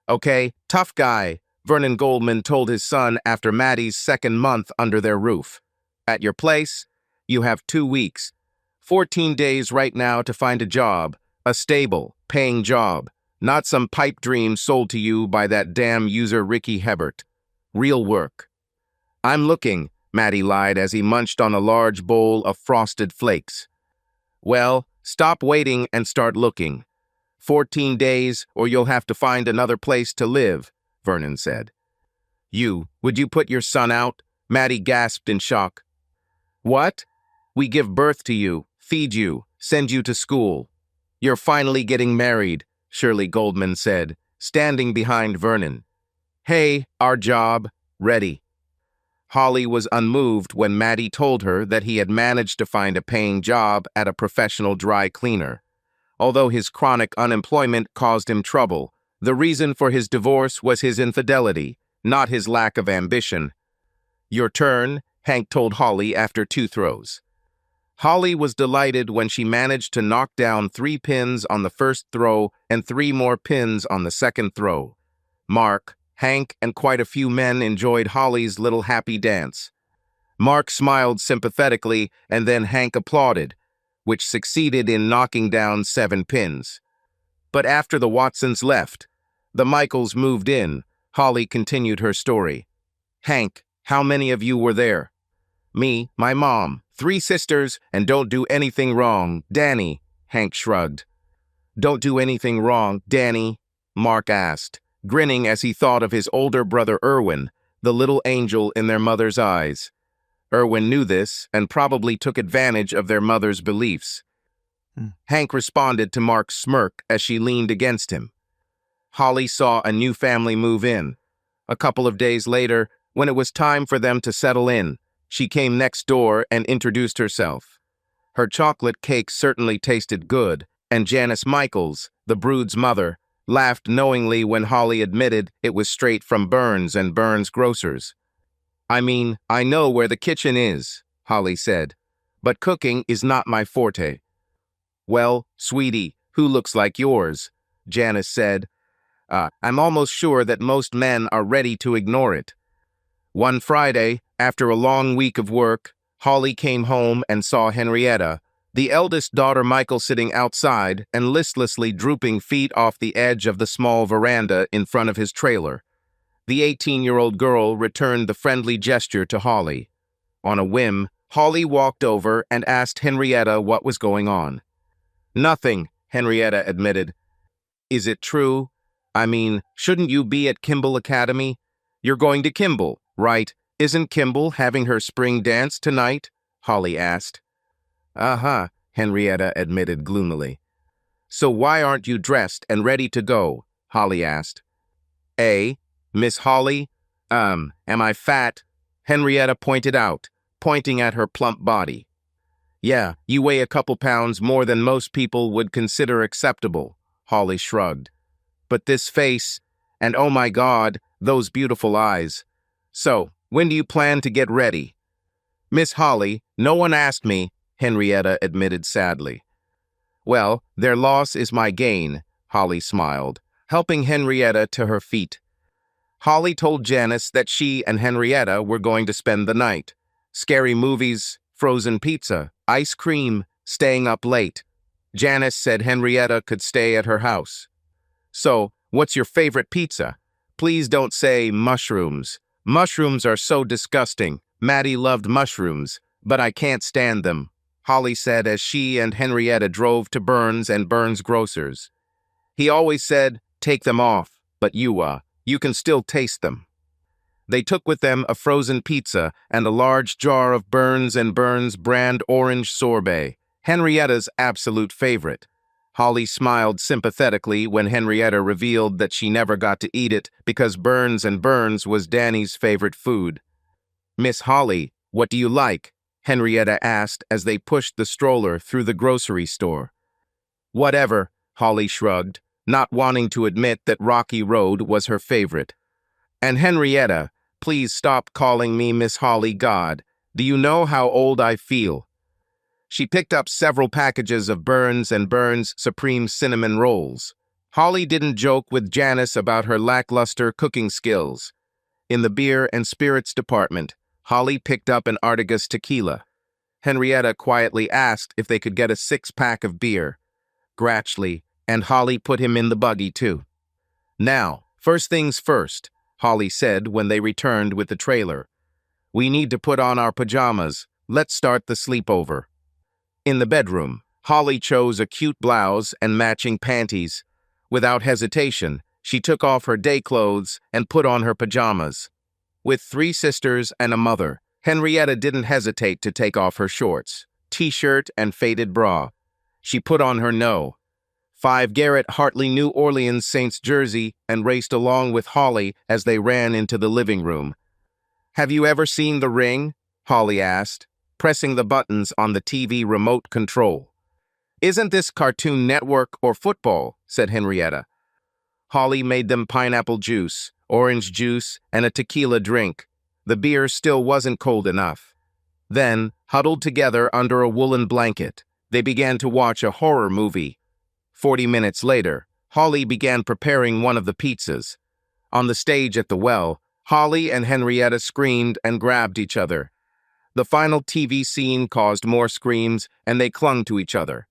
"Okay, tough guy," Vernon Goldman told his son after Maddie's second month under their roof. "At your place, you have 2 weeks. 14 days right now to find a job, a stable, paying job, not some pipe dream sold to you by that damn user Ricky Hebert. Real work." "I'm looking," Maddie lied as he munched on a large bowl of frosted flakes. "Well, stop waiting and start looking. 14 days or you'll have to find another place to live," Vernon said. Would you put your son out?" Maddie gasped in shock. "What? We give birth to you, feed you, send you to school. You're finally getting married," Shirley Goldman said, standing behind Vernon. "Hey, our job, ready." Holly was unmoved when Maddie told her that he had managed to find a paying job at a professional dry cleaner. Although his chronic unemployment caused him trouble, the reason for his divorce was his infidelity, not his lack of ambition. "Your turn," Hank told Holly after 2 throws. Holly was delighted when she managed to knock down 3 pins on the first throw and 3 more pins on the second throw. Mark, Hank, and quite a few men enjoyed Holly's little happy dance. Mark smiled sympathetically, and then Hank applauded, which succeeded in knocking down 7 pins. But after the Watsons left, the Michaels moved in. Holly continued her story. "Hank, how many of you were there?" "Me, my mom, 3 sisters, and don't do anything wrong, Danny," Hank shrugged. "Don't do anything wrong, Danny?" Mark asked, grinning as he thought of his older brother Erwin, the little angel in their mother's eyes. Erwin knew this and probably took advantage of their mother's beliefs. Hank responded to Mark's smirk as she leaned against him. Holly saw a new family move in. A couple of days later, when it was time for them to settle in, she came next door and introduced herself. Her chocolate cake certainly tasted good, and Janice Michaels, the brood's mother, laughed knowingly when Holly admitted it was straight from Burns and Burns Grocers. "I mean, I know where the kitchen is," Holly said. But cooking is not my forte. Well, sweetie, who looks like yours? Janice said. I'm almost sure that most men are ready to ignore it. One Friday, after a long week of work, Holly came home and saw Henrietta, the eldest daughter Michael, sitting outside and listlessly drooping feet off the edge of the small veranda in front of his trailer. The 18-year-old girl returned the friendly gesture to Holly. On a whim, Holly walked over and asked Henrietta what was going on. Nothing, Henrietta admitted. Is it true? I mean, shouldn't you be at Kimball Academy? You're going to Kimball, right? Isn't Kimball having her spring dance tonight? Holly asked. Uh-huh, Henrietta admitted gloomily. So why aren't you dressed and ready to go? Holly asked. Miss Holly? Am I fat? Henrietta pointed out, pointing at her plump body. Yeah, you weigh a couple pounds more than most people would consider acceptable, Holly shrugged. But this face, and oh my God, those beautiful eyes. So, when do you plan to get ready? Miss Holly, no one asked me, Henrietta admitted sadly. Well, their loss is my gain, Holly smiled, helping Henrietta to her feet. Holly told Janice that she and Henrietta were going to spend the night. Scary movies, frozen pizza, ice cream, staying up late. Janice said Henrietta could stay at her house. So, what's your favorite pizza? Please don't say mushrooms. Mushrooms are so disgusting. Maddie loved mushrooms, but I can't stand them, Holly said as she and Henrietta drove to Burns and Burns Grocers. He always said, take them off, but you can still taste them. They took with them a frozen pizza and a large jar of Burns and Burns brand orange sorbet, Henrietta's absolute favorite. Holly smiled sympathetically when Henrietta revealed that she never got to eat it because Burns and Burns was Danny's favorite food. Miss Holly, what do you like? Henrietta asked as they pushed the stroller through the grocery store. Whatever, Holly shrugged, not wanting to admit that Rocky Road was her favorite. And Henrietta, please stop calling me Miss Holly God. Do you know how old I feel? She picked up several packages of Burns and Burns Supreme Cinnamon Rolls. Holly didn't joke with Janice about her lackluster cooking skills. In the beer and spirits department, Holly picked up an Artigas tequila. Henrietta quietly asked if they could get a 6-pack of beer. Gratchly, and Holly put him in the buggy too. Now, first things first, Holly said when they returned with the trailer. We need to put on our pajamas. Let's start the sleepover. In the bedroom, Holly chose a cute blouse and matching panties. Without hesitation, she took off her day clothes and put on her pajamas. With 3 sisters and a mother, Henrietta didn't hesitate to take off her shorts, t-shirt, and faded bra. She put on her No. 5 Garrett Hartley New Orleans Saints jersey and raced along with Holly as they ran into the living room. Have you ever seen The Ring? Holly asked, pressing the buttons on the TV remote control. Isn't this Cartoon Network or football? Said Henrietta. Holly made them pineapple juice, orange juice, and a tequila drink. The beer still wasn't cold enough. Then, huddled together under a woolen blanket, they began to watch a horror movie. 40 minutes later, Holly began preparing one of the pizzas. On the stage at the well, Holly and Henrietta screamed and grabbed each other. The final TV scene caused more screams, and they clung to each other.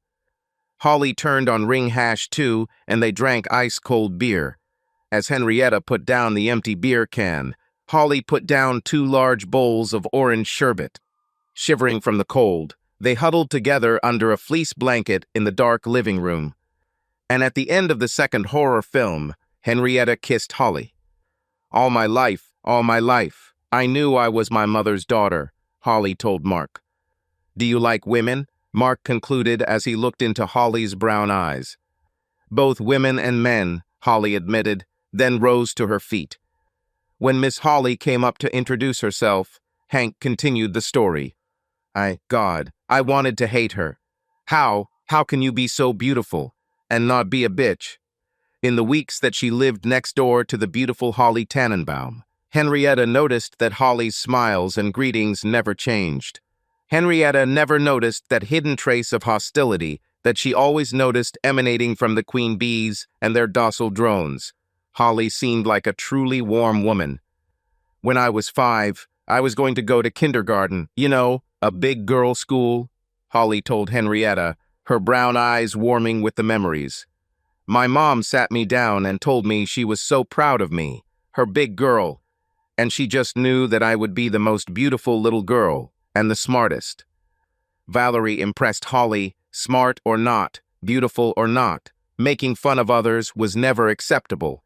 Holly turned on Ring Hash 2, and they drank ice-cold beer. As Henrietta put down the empty beer can, Holly put down 2 large bowls of orange sherbet. Shivering from the cold, they huddled together under a fleece blanket in the dark living room. And at the end of the second horror film, Henrietta kissed Holly. All my life, I knew I was my mother's daughter, Holly told Mark. Do you like women? Mark concluded as he looked into Holly's brown eyes. Both women and men, Holly admitted, then rose to her feet. When Miss Holly came up to introduce herself, Hank continued the story. I wanted to hate her. How can you be so beautiful and not be a bitch? In the weeks that she lived next door to the beautiful Holly Tannenbaum, Henrietta noticed that Holly's smiles and greetings never changed. Henrietta never noticed that hidden trace of hostility that she always noticed emanating from the queen bees and their docile drones. Holly seemed like a truly warm woman. When I was 5, I was going to go to kindergarten, a big girl school, Holly told Henrietta, her brown eyes warming with the memories. My mom sat me down and told me she was so proud of me, her big girl, and she just knew that I would be the most beautiful little girl and the smartest. Valerie impressed Holly, smart or not, beautiful or not. Making fun of others was never acceptable.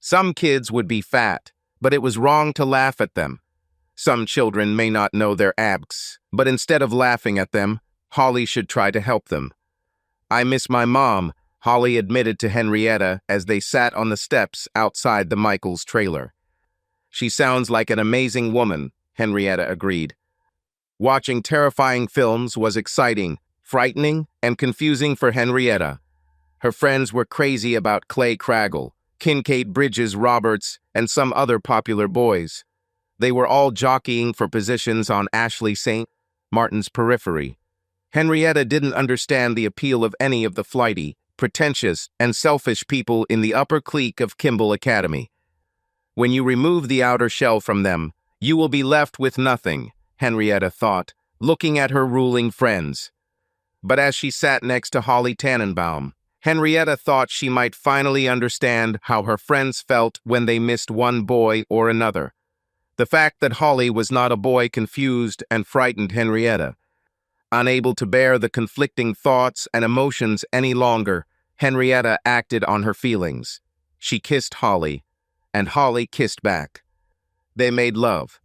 Some kids would be fat, but it was wrong to laugh at them. Some children may not know their abs, but instead of laughing at them, Holly should try to help them. I miss my mom, Holly admitted to Henrietta as they sat on the steps outside the Michaels trailer. She sounds like an amazing woman, Henrietta agreed. Watching terrifying films was exciting, frightening, and confusing for Henrietta. Her friends were crazy about Clay Craggle, Kincaid Bridges Roberts, and some other popular boys. They were all jockeying for positions on Ashley St. Martin's periphery. Henrietta didn't understand the appeal of any of the flighty, pretentious, and selfish people in the upper clique of Kimball Academy. When you remove the outer shell from them, you will be left with nothing, Henrietta thought, looking at her ruling friends. But as she sat next to Holly Tannenbaum, Henrietta thought she might finally understand how her friends felt when they missed one boy or another. The fact that Holly was not a boy confused and frightened Henrietta. Unable to bear the conflicting thoughts and emotions any longer, Henrietta acted on her feelings. She kissed Holly, and Holly kissed back. They made love.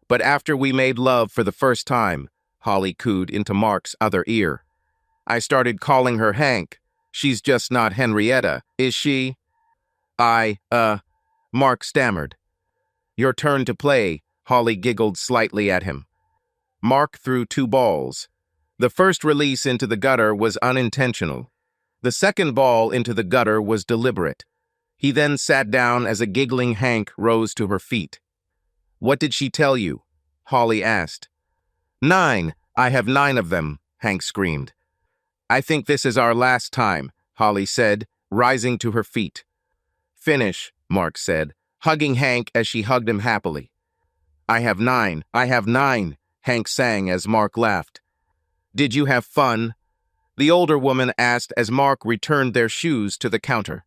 But after we made love for the first time, Holly cooed into Mark's other ear. I started calling her Hank. She's just not Henrietta, is she? Mark stammered. Your turn to play, Holly giggled slightly at him. Mark threw 2 balls. The first release into the gutter was unintentional. The second ball into the gutter was deliberate. He then sat down as a giggling Hank rose to her feet. What did she tell you? Holly asked. 9. I have 9 of them, Hank screamed. I think this is our last time, Holly said, rising to her feet. Finish, Mark said, hugging Hank as she hugged him happily. I have 9, Hank sang as Mark laughed. Did you have fun? The older woman asked as Mark returned their shoes to the counter.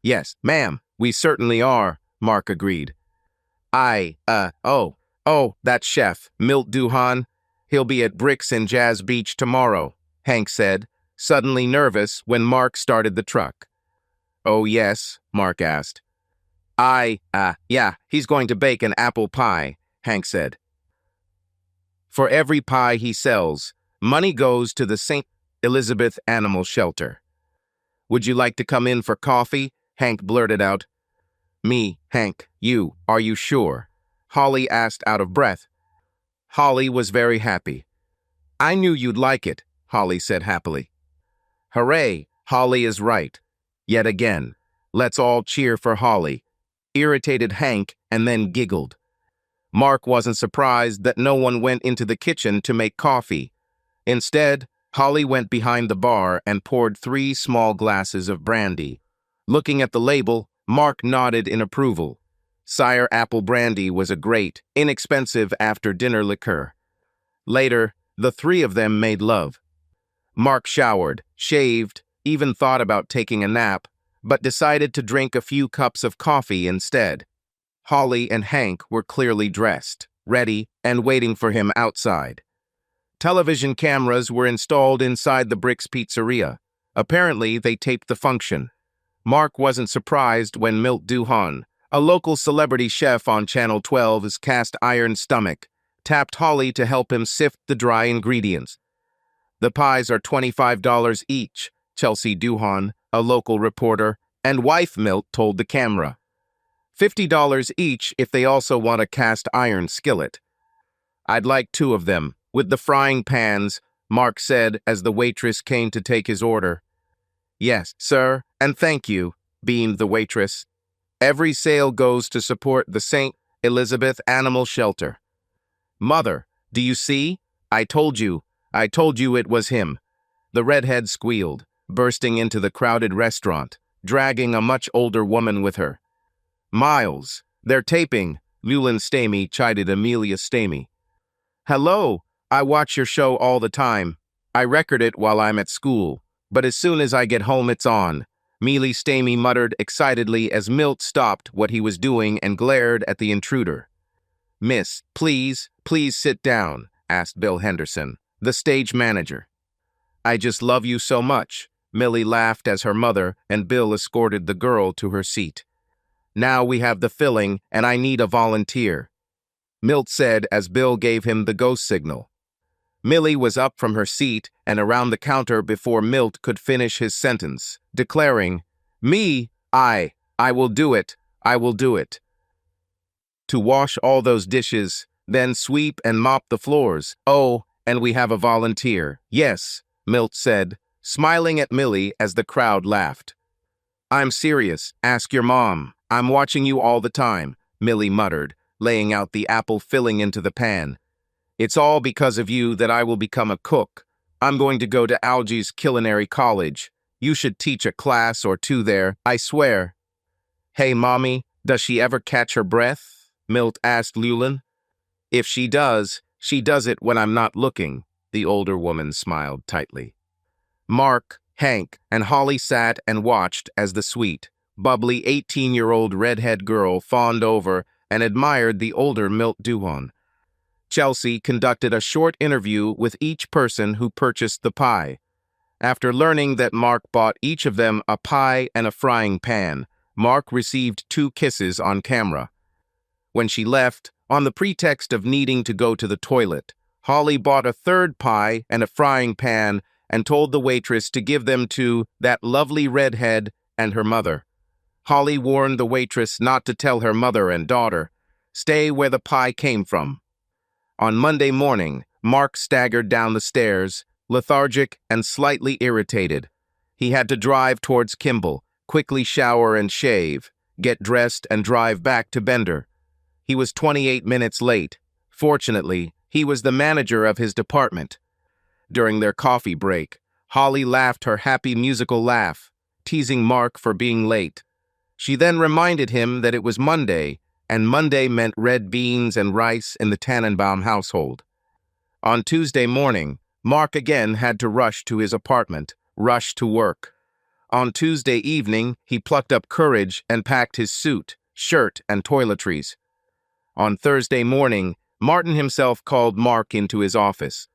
Yes, ma'am, we certainly are, Mark agreed. That chef, Milt Duhan, he'll be at Bricks in Jazz Beach tomorrow, Hank said, suddenly nervous when Mark started the truck. Oh yes, Mark asked. Yeah, he's going to bake an apple pie, Hank said. For every pie he sells, money goes to the St. Elizabeth Animal Shelter. Would you like to come in for coffee? Hank blurted out. Me, Hank, you, are you sure? Holly asked out of breath. Holly was very happy. I knew you'd like it, Holly said happily. Hooray, Holly is right. Yet again, let's all cheer for Holly, irritated Hank and then giggled. Mark wasn't surprised that no one went into the kitchen to make coffee. Instead, Holly went behind the bar and poured 3 small glasses of brandy. Looking at the label, Mark nodded in approval. Sire apple brandy was a great, inexpensive after-dinner liqueur. Later, the 3 of them made love. Mark showered, shaved, even thought about taking a nap, but decided to drink a few cups of coffee instead. Holly and Hank were clearly dressed, ready, and waiting for him outside. Television cameras were installed inside the Bricks Pizzeria. Apparently, they taped the function. Mark wasn't surprised when Milt Duhan, a local celebrity chef on Channel 12's Cast Iron Stomach, tapped Holly to help him sift the dry ingredients. The pies are $25 each, Chelsea Duhan, a local reporter, and wife Milt told the camera. $50 each if they also want a cast iron skillet. I'd like 2 of them, with the frying pans, Mark said as the waitress came to take his order. Yes, sir, and thank you, beamed the waitress. Every sale goes to support the St. Elizabeth Animal Shelter. Mother, do you see? I told you it was him." The redhead squealed, bursting into the crowded restaurant, dragging a much older woman with her. "Miles, they're taping," Llewellyn Stamey chided Amelia Stamey. "Hello, I watch your show all the time. I record it while I'm at school, but as soon as I get home it's on," Mealy Stamey muttered excitedly as Milt stopped what he was doing and glared at the intruder. "Miss, please sit down," asked Bill Henderson, the stage manager. "I just love you so much," Millie laughed as her mother and Bill escorted the girl to her seat. "Now we have the filling, and I need a volunteer," Milt said as Bill gave him the ghost signal. Millie was up from her seat and around the counter before Milt could finish his sentence, declaring, "Me, I will do it, I will do it." "To wash all those dishes, then sweep and mop the floors. Oh, and we have a volunteer." "Yes," Milt said, smiling at Millie as the crowd laughed. "I'm serious, ask your mom. I'm watching you all the time," Millie muttered, laying out the apple filling into the pan. "It's all because of you that I will become a cook. I'm going to go to Algie's Culinary College. You should teach a class or two there, I swear." "Hey, Mommy, does she ever catch her breath?" Milt asked Llewellyn. "If she does it when I'm not looking," the older woman smiled tightly. Mark, Hank, and Holly sat and watched as the sweet, bubbly 18-year-old redhead girl fawned over and admired the older Milt Duhon. Chelsea conducted a short interview with each person who purchased the pie. After learning that Mark bought each of them a pie and a frying pan, Mark received 2 kisses on camera. When she left, on the pretext of needing to go to the toilet, Holly bought a 3rd pie and a frying pan and told the waitress to give them to that lovely redhead and her mother. Holly warned the waitress not to tell her mother and daughter, "Stay where the pie came from." On Monday morning, Mark staggered down the stairs, lethargic and slightly irritated. He had to drive towards Kimball, quickly shower and shave, get dressed and drive back to Bender. He was 28 minutes late. Fortunately, he was the manager of his department. During their coffee break, Holly laughed her happy musical laugh, teasing Mark for being late. She then reminded him that it was Monday, and Monday meant red beans and rice in the Tannenbaum household. On Tuesday morning, Mark again had to rush to his apartment, rush to work. On Tuesday evening, he plucked up courage and packed his suit, shirt, and toiletries. On Thursday morning, Martin himself called Mark into his office.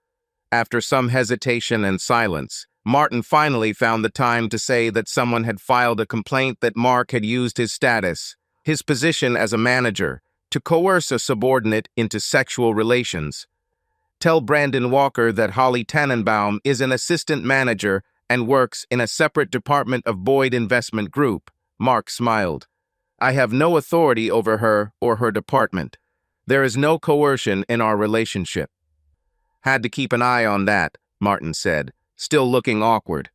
After some hesitation and silence, Martin finally found the time to say that someone had filed a complaint that Mark had used his status, his position as a manager, to coerce a subordinate into sexual relations. "Tell Brandon Walker that Holly Tannenbaum is an assistant manager and works in a separate department of Boyd Investment Group," Mark smiled. "I have no authority over her or her department. There is no coercion in our relationship." "Had to keep an eye on that," Martin said, still looking awkward.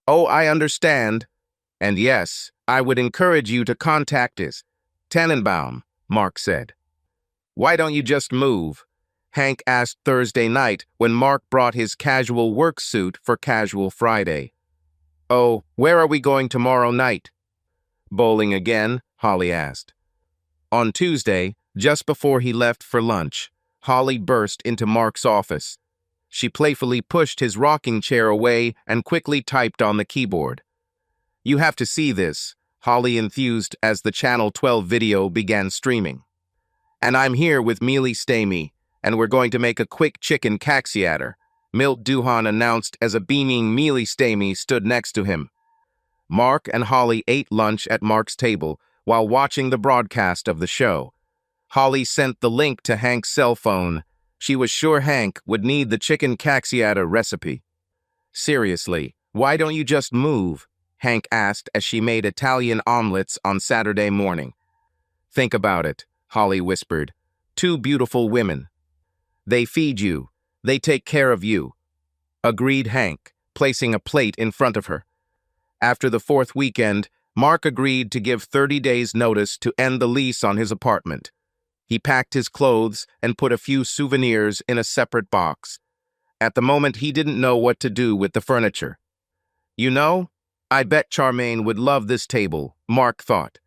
"Oh, I understand. And yes, I would encourage you to contact his Tannenbaum," Mark said. "Why don't you just move?" Hank asked Thursday night when Mark brought his casual work suit for Casual Friday. "Oh, where are we going tomorrow night?" "Bowling again?" Holly asked. On Tuesday, just before he left for lunch, Holly burst into Mark's office. She playfully pushed his rocking chair away and quickly typed on the keyboard. "You have to see this," Holly enthused as the Channel 12 video began streaming. "And I'm here with Mealy Stamey, and we're going to make a quick chicken caxiator," Milt Duhon announced as a beaming Mealy Stamey stood next to him. Mark and Holly ate lunch at Mark's table while watching the broadcast of the show. Holly sent the link to Hank's cell phone. She was sure Hank would need the chicken caxiata recipe. "Seriously, why don't you just move?" Hank asked as she made Italian omelets on Saturday morning. "Think about it," Holly whispered. "Two beautiful women. They feed you. They take care of you," agreed Hank, placing a plate in front of her. After the 4th weekend, Mark agreed to give 30 days' notice to end the lease on his apartment. He packed his clothes and put a few souvenirs in a separate box. At the moment, he didn't know what to do with the furniture. You know, I bet Charmaine would love this table, Mark thought.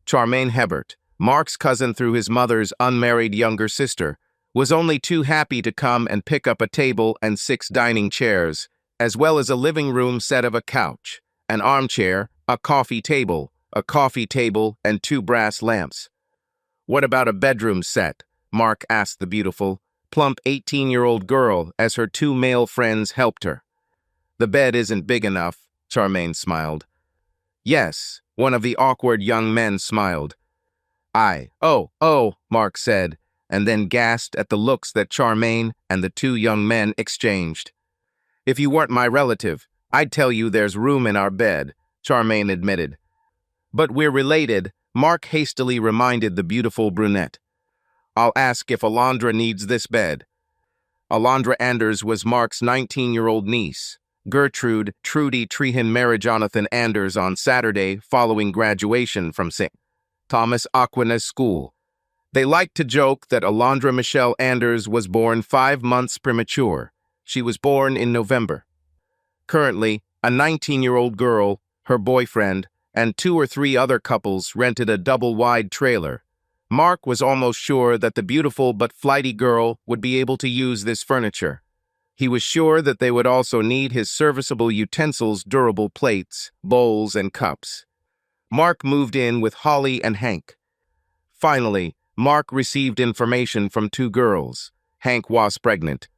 Charmaine Hebert, Mark's cousin through his mother's unmarried younger sister, was only too happy to come and pick up a table and 6 dining chairs, as well as a living room set of a couch, an armchair, a coffee table, and 2 brass lamps. What about a bedroom set? Mark asked the beautiful, plump 18-year-old girl as her 2 male friends helped her. The bed isn't big enough, Charmaine smiled. Yes, one of the awkward young men smiled. Oh, Mark said, and then gasped at the looks that Charmaine and the 2 young men exchanged. If you weren't my relative, I'd tell you there's room in our bed, Charmaine admitted. But we're related, Mark hastily reminded the beautiful brunette. I'll ask if Alondra needs this bed. Alondra Anders was Mark's 19-year-old niece. Gertrude Trudy Trehan married Jonathan Anders on Saturday following graduation from St. Thomas Aquinas School. They liked to joke that Alondra Michelle Anders was born 5 months premature. She was born in November. Currently, a 19-year-old girl, her boyfriend, and 2 or 3 other couples rented a double-wide trailer. Mark was almost sure that the beautiful but flighty girl would be able to use this furniture. He was sure that they would also need his serviceable utensils, durable plates, bowls, and cups. Mark moved in with Holly and Hank. Finally, Mark received information from 2 girls. Hank was pregnant.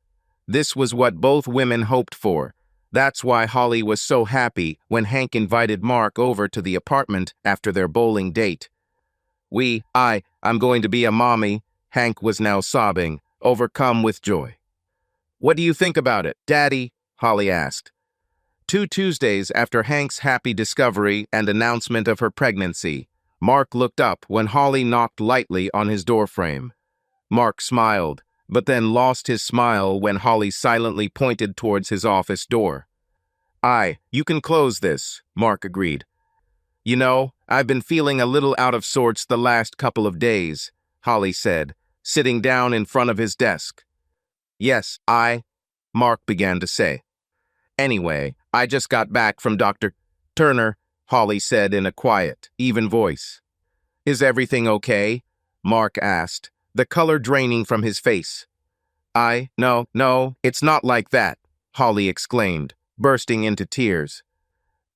This was what both women hoped for. That's why Holly was so happy when Hank invited Mark over to the apartment after their bowling date. I'm going to be a mommy, Hank was now sobbing, overcome with joy. What do you think about it, Daddy? Holly asked. 2 Tuesdays after Hank's happy discovery and announcement of her pregnancy, Mark looked up when Holly knocked lightly on his doorframe. Mark smiled, but then lost his smile when Holly silently pointed towards his office door. You can close this, Mark agreed. You know, I've been feeling a little out of sorts the last couple of days, Holly said, sitting down in front of his desk. Yes, Mark began to say. Anyway, I just got back from Dr. Turner, Holly said in a quiet, even voice. Is everything okay? Mark asked, the color draining from his face. No, it's not like that, Holly exclaimed, bursting into tears.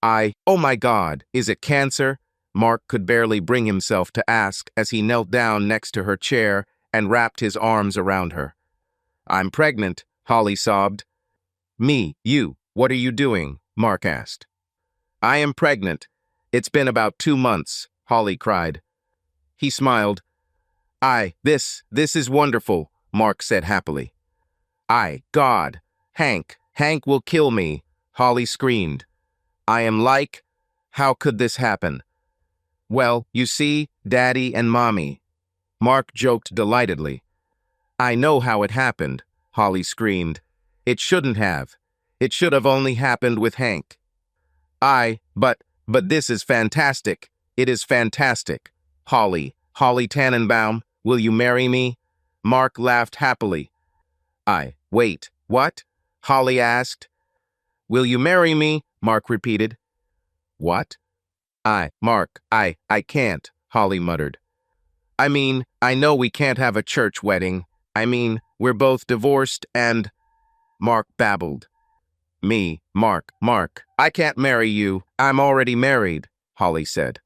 Oh my God, is it cancer? Mark could barely bring himself to ask as he knelt down next to her chair and wrapped his arms around her. I'm pregnant, Holly sobbed. What are you doing? Mark asked. I am pregnant. It's been about 2 months, Holly cried. He smiled. This is wonderful, Mark said happily. God, Hank will kill me, Holly screamed. How could this happen? Well, you see, Daddy and Mommy. Mark joked delightedly. I know how it happened, Holly screamed. It shouldn't have. It should have only happened with Hank. But this is fantastic. It is fantastic. Holly Tannenbaum, will you marry me? Mark laughed happily. Wait, what? Holly asked. Will you marry me? Mark repeated. What? Mark, I can't, Holly muttered. I mean, I know we can't have a church wedding. I mean, we're both divorced and... Mark babbled. Mark, I can't marry you. I'm already married, Holly said.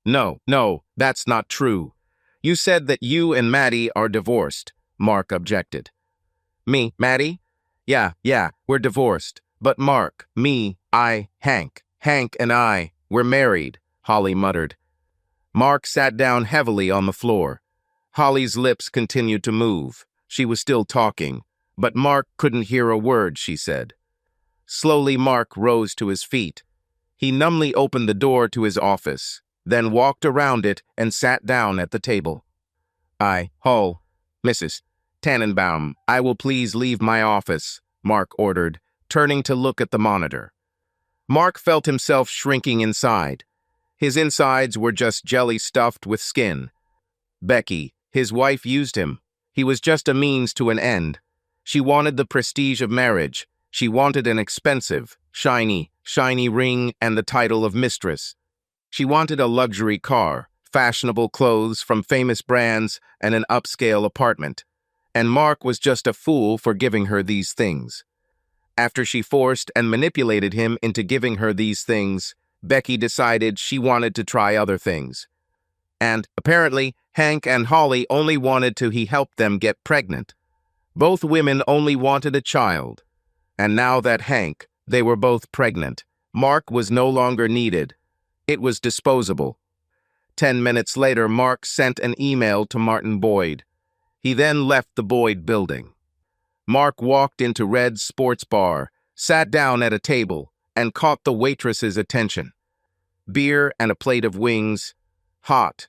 No, that's not true. You said that you and Maddie are divorced, Mark objected. Maddie? Yeah, we're divorced. But Mark, Hank and I, we're married, Holly muttered. Mark sat down heavily on the floor. Holly's lips continued to move. She was still talking, but Mark couldn't hear a word she said. Slowly, Mark rose to his feet. He numbly opened the door to his office, then walked around it and sat down at the table. Mrs. Tannenbaum, I will please leave my office, Mark ordered, turning to look at the monitor. Mark felt himself shrinking inside. His insides were just jelly stuffed with skin. Becky, his wife, used him. He was just a means to an end. She wanted the prestige of marriage. She wanted an expensive, shiny ring and the title of mistress. She wanted a luxury car, fashionable clothes from famous brands, and an upscale apartment. And Mark was just a fool for giving her these things. After she forced and manipulated him into giving her these things, Becky decided she wanted to try other things. And, apparently, Hank and Holly only wanted to help them get pregnant. Both women only wanted a child. And now that they were both pregnant, Mark was no longer needed. It was disposable. 10 minutes later, Mark sent an email to Martin Boyd. He then left the Boyd building. Mark walked into Red's sports bar, sat down at a table, and caught the waitress's attention. Beer and a plate of wings. Hot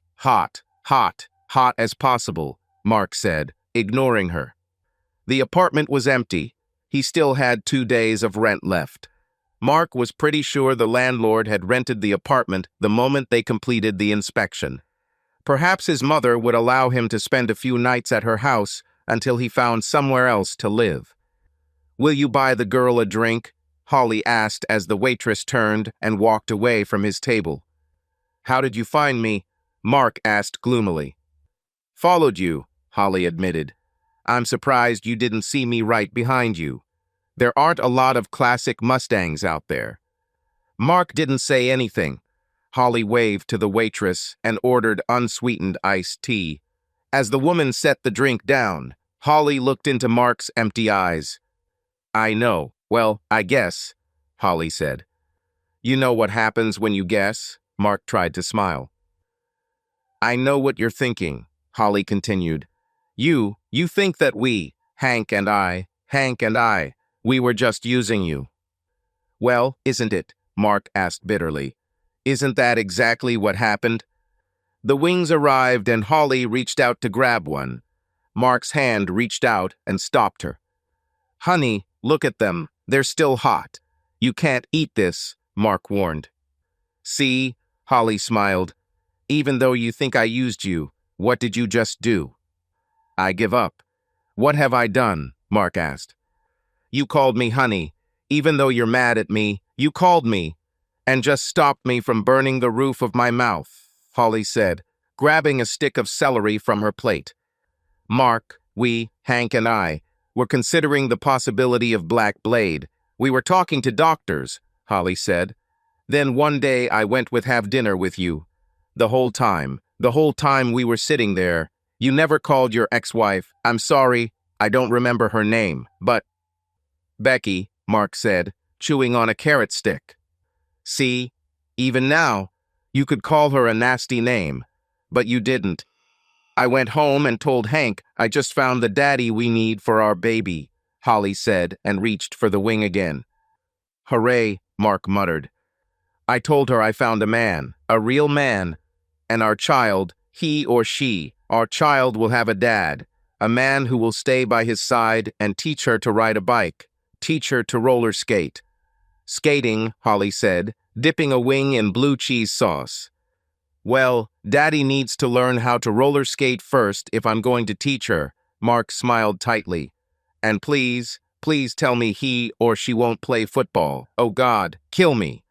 as possible, Mark said, ignoring her. The apartment was empty. He still had 2 days of rent left. Mark was pretty sure the landlord had rented the apartment the moment they completed the inspection. Perhaps his mother would allow him to spend a few nights at her house until he found somewhere else to live. "Will you buy the girl a drink?" Holly asked as the waitress turned and walked away from his table. "How did you find me?" Mark asked gloomily. "Followed you," Holly admitted. "I'm surprised you didn't see me right behind you. There aren't a lot of classic Mustangs out there." Mark didn't say anything. Holly waved to the waitress and ordered unsweetened iced tea. As the woman set the drink down, Holly looked into Mark's empty eyes. "I know. Well, I guess," Holly said. "You know what happens when you guess?" Mark tried to smile. "I know what you're thinking," Holly continued. You think that Hank and I, we were just using you." "Well, isn't it?" Mark asked bitterly. "Isn't that exactly what happened?" The wings arrived and Holly reached out to grab one. Mark's hand reached out and stopped her. "Honey, look at them. They're still hot. You can't eat this," Mark warned. "See?" Holly smiled. "Even though you think I used you, what did you just do?" "I give up." "What have I done?" Mark asked. "You called me honey. Even though you're mad at me, you called me, and just stopped me from burning the roof of my mouth," Holly said, grabbing a stick of celery from her plate. "Mark, Hank and I, were considering the possibility of Black Blade. We were talking to doctors," Holly said. "Then one day I went with have dinner with you. The whole time we were sitting there, you never called your ex-wife. I'm sorry, I don't remember her name, but—" "Becky," Mark said, chewing on a carrot stick. "See, even now, you could call her a nasty name, but you didn't. I went home and told Hank I just found the daddy we need for our baby," Holly said and reached for the wing again. "Hooray," Mark muttered. "I told her I found a man, a real man, and our child, our child will have a dad, a man who will stay by his side and teach her to ride a bike, teach her to roller skate." "Skating," Holly said, dipping a wing in blue cheese sauce. "Well, Daddy needs to learn how to roller skate first if I'm going to teach her," Mark smiled tightly. "And please tell me he or she won't play football. Oh God, kill me.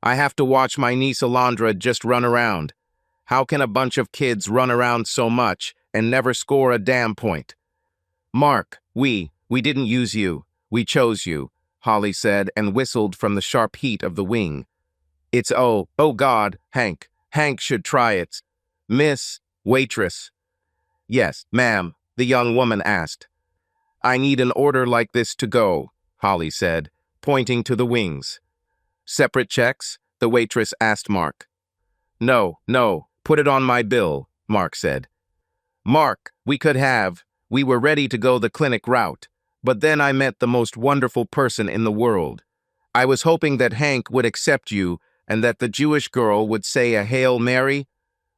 I have to watch my niece Alondra just run around. How can a bunch of kids run around so much and never score a damn point?" "Mark, we didn't use you. We chose you," Holly said and whistled from the sharp heat of the wing. "It's oh God, Hank should try it." "Miss, waitress." "Yes, ma'am," the young woman asked. "I need an order like this to go," Holly said, pointing to the wings. "Separate checks?" the waitress asked Mark. No, put it on my bill," Mark said. "Mark, we were ready to go the clinic route, but then I met the most wonderful person in the world. I was hoping that Hank would accept you and that the Jewish girl would say a Hail Mary."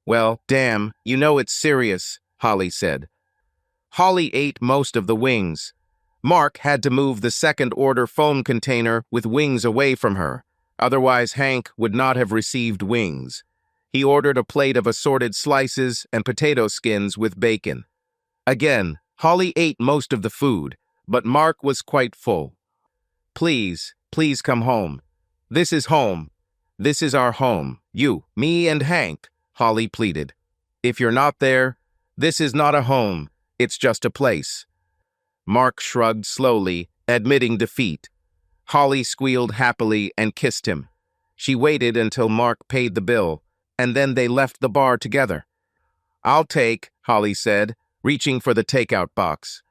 "Well, damn, you know it's serious," Holly said. Holly ate most of the wings. Mark had to move the second-order foam container with wings away from her. Otherwise, Hank would not have received wings. He ordered a plate of assorted slices and potato skins with bacon. Again, Holly ate most of the food, but Mark was quite full. Please, please come home. This is home. This is our home. You, me, and Hank, Holly pleaded. If you're not there, this is not a home. It's just a place. Mark shrugged slowly, admitting defeat. Holly squealed happily and kissed him. She waited until Mark paid the bill, and then they left the bar together. I'll take, Holly said, reaching for the takeout box.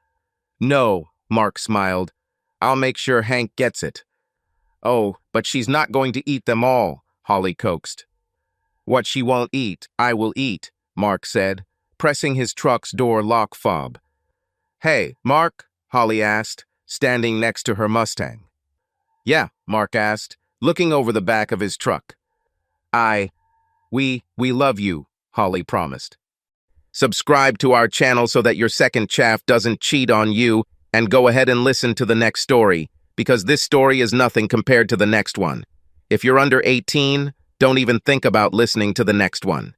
No, Mark smiled. I'll make sure Hank gets it. Oh, but she's not going to eat them all, Holly coaxed. What she won't eat, I will eat, Mark said, pressing his truck's door lock fob. Hey, Mark, Holly asked, standing next to her Mustang. Yeah, Mark asked, looking over the back of his truck. We love you, Holly promised. Subscribe to our channel so that your second chaff doesn't cheat on you, and go ahead and listen to the next story, because this story is nothing compared to the next one. If you're under 18, don't even think about listening to the next one.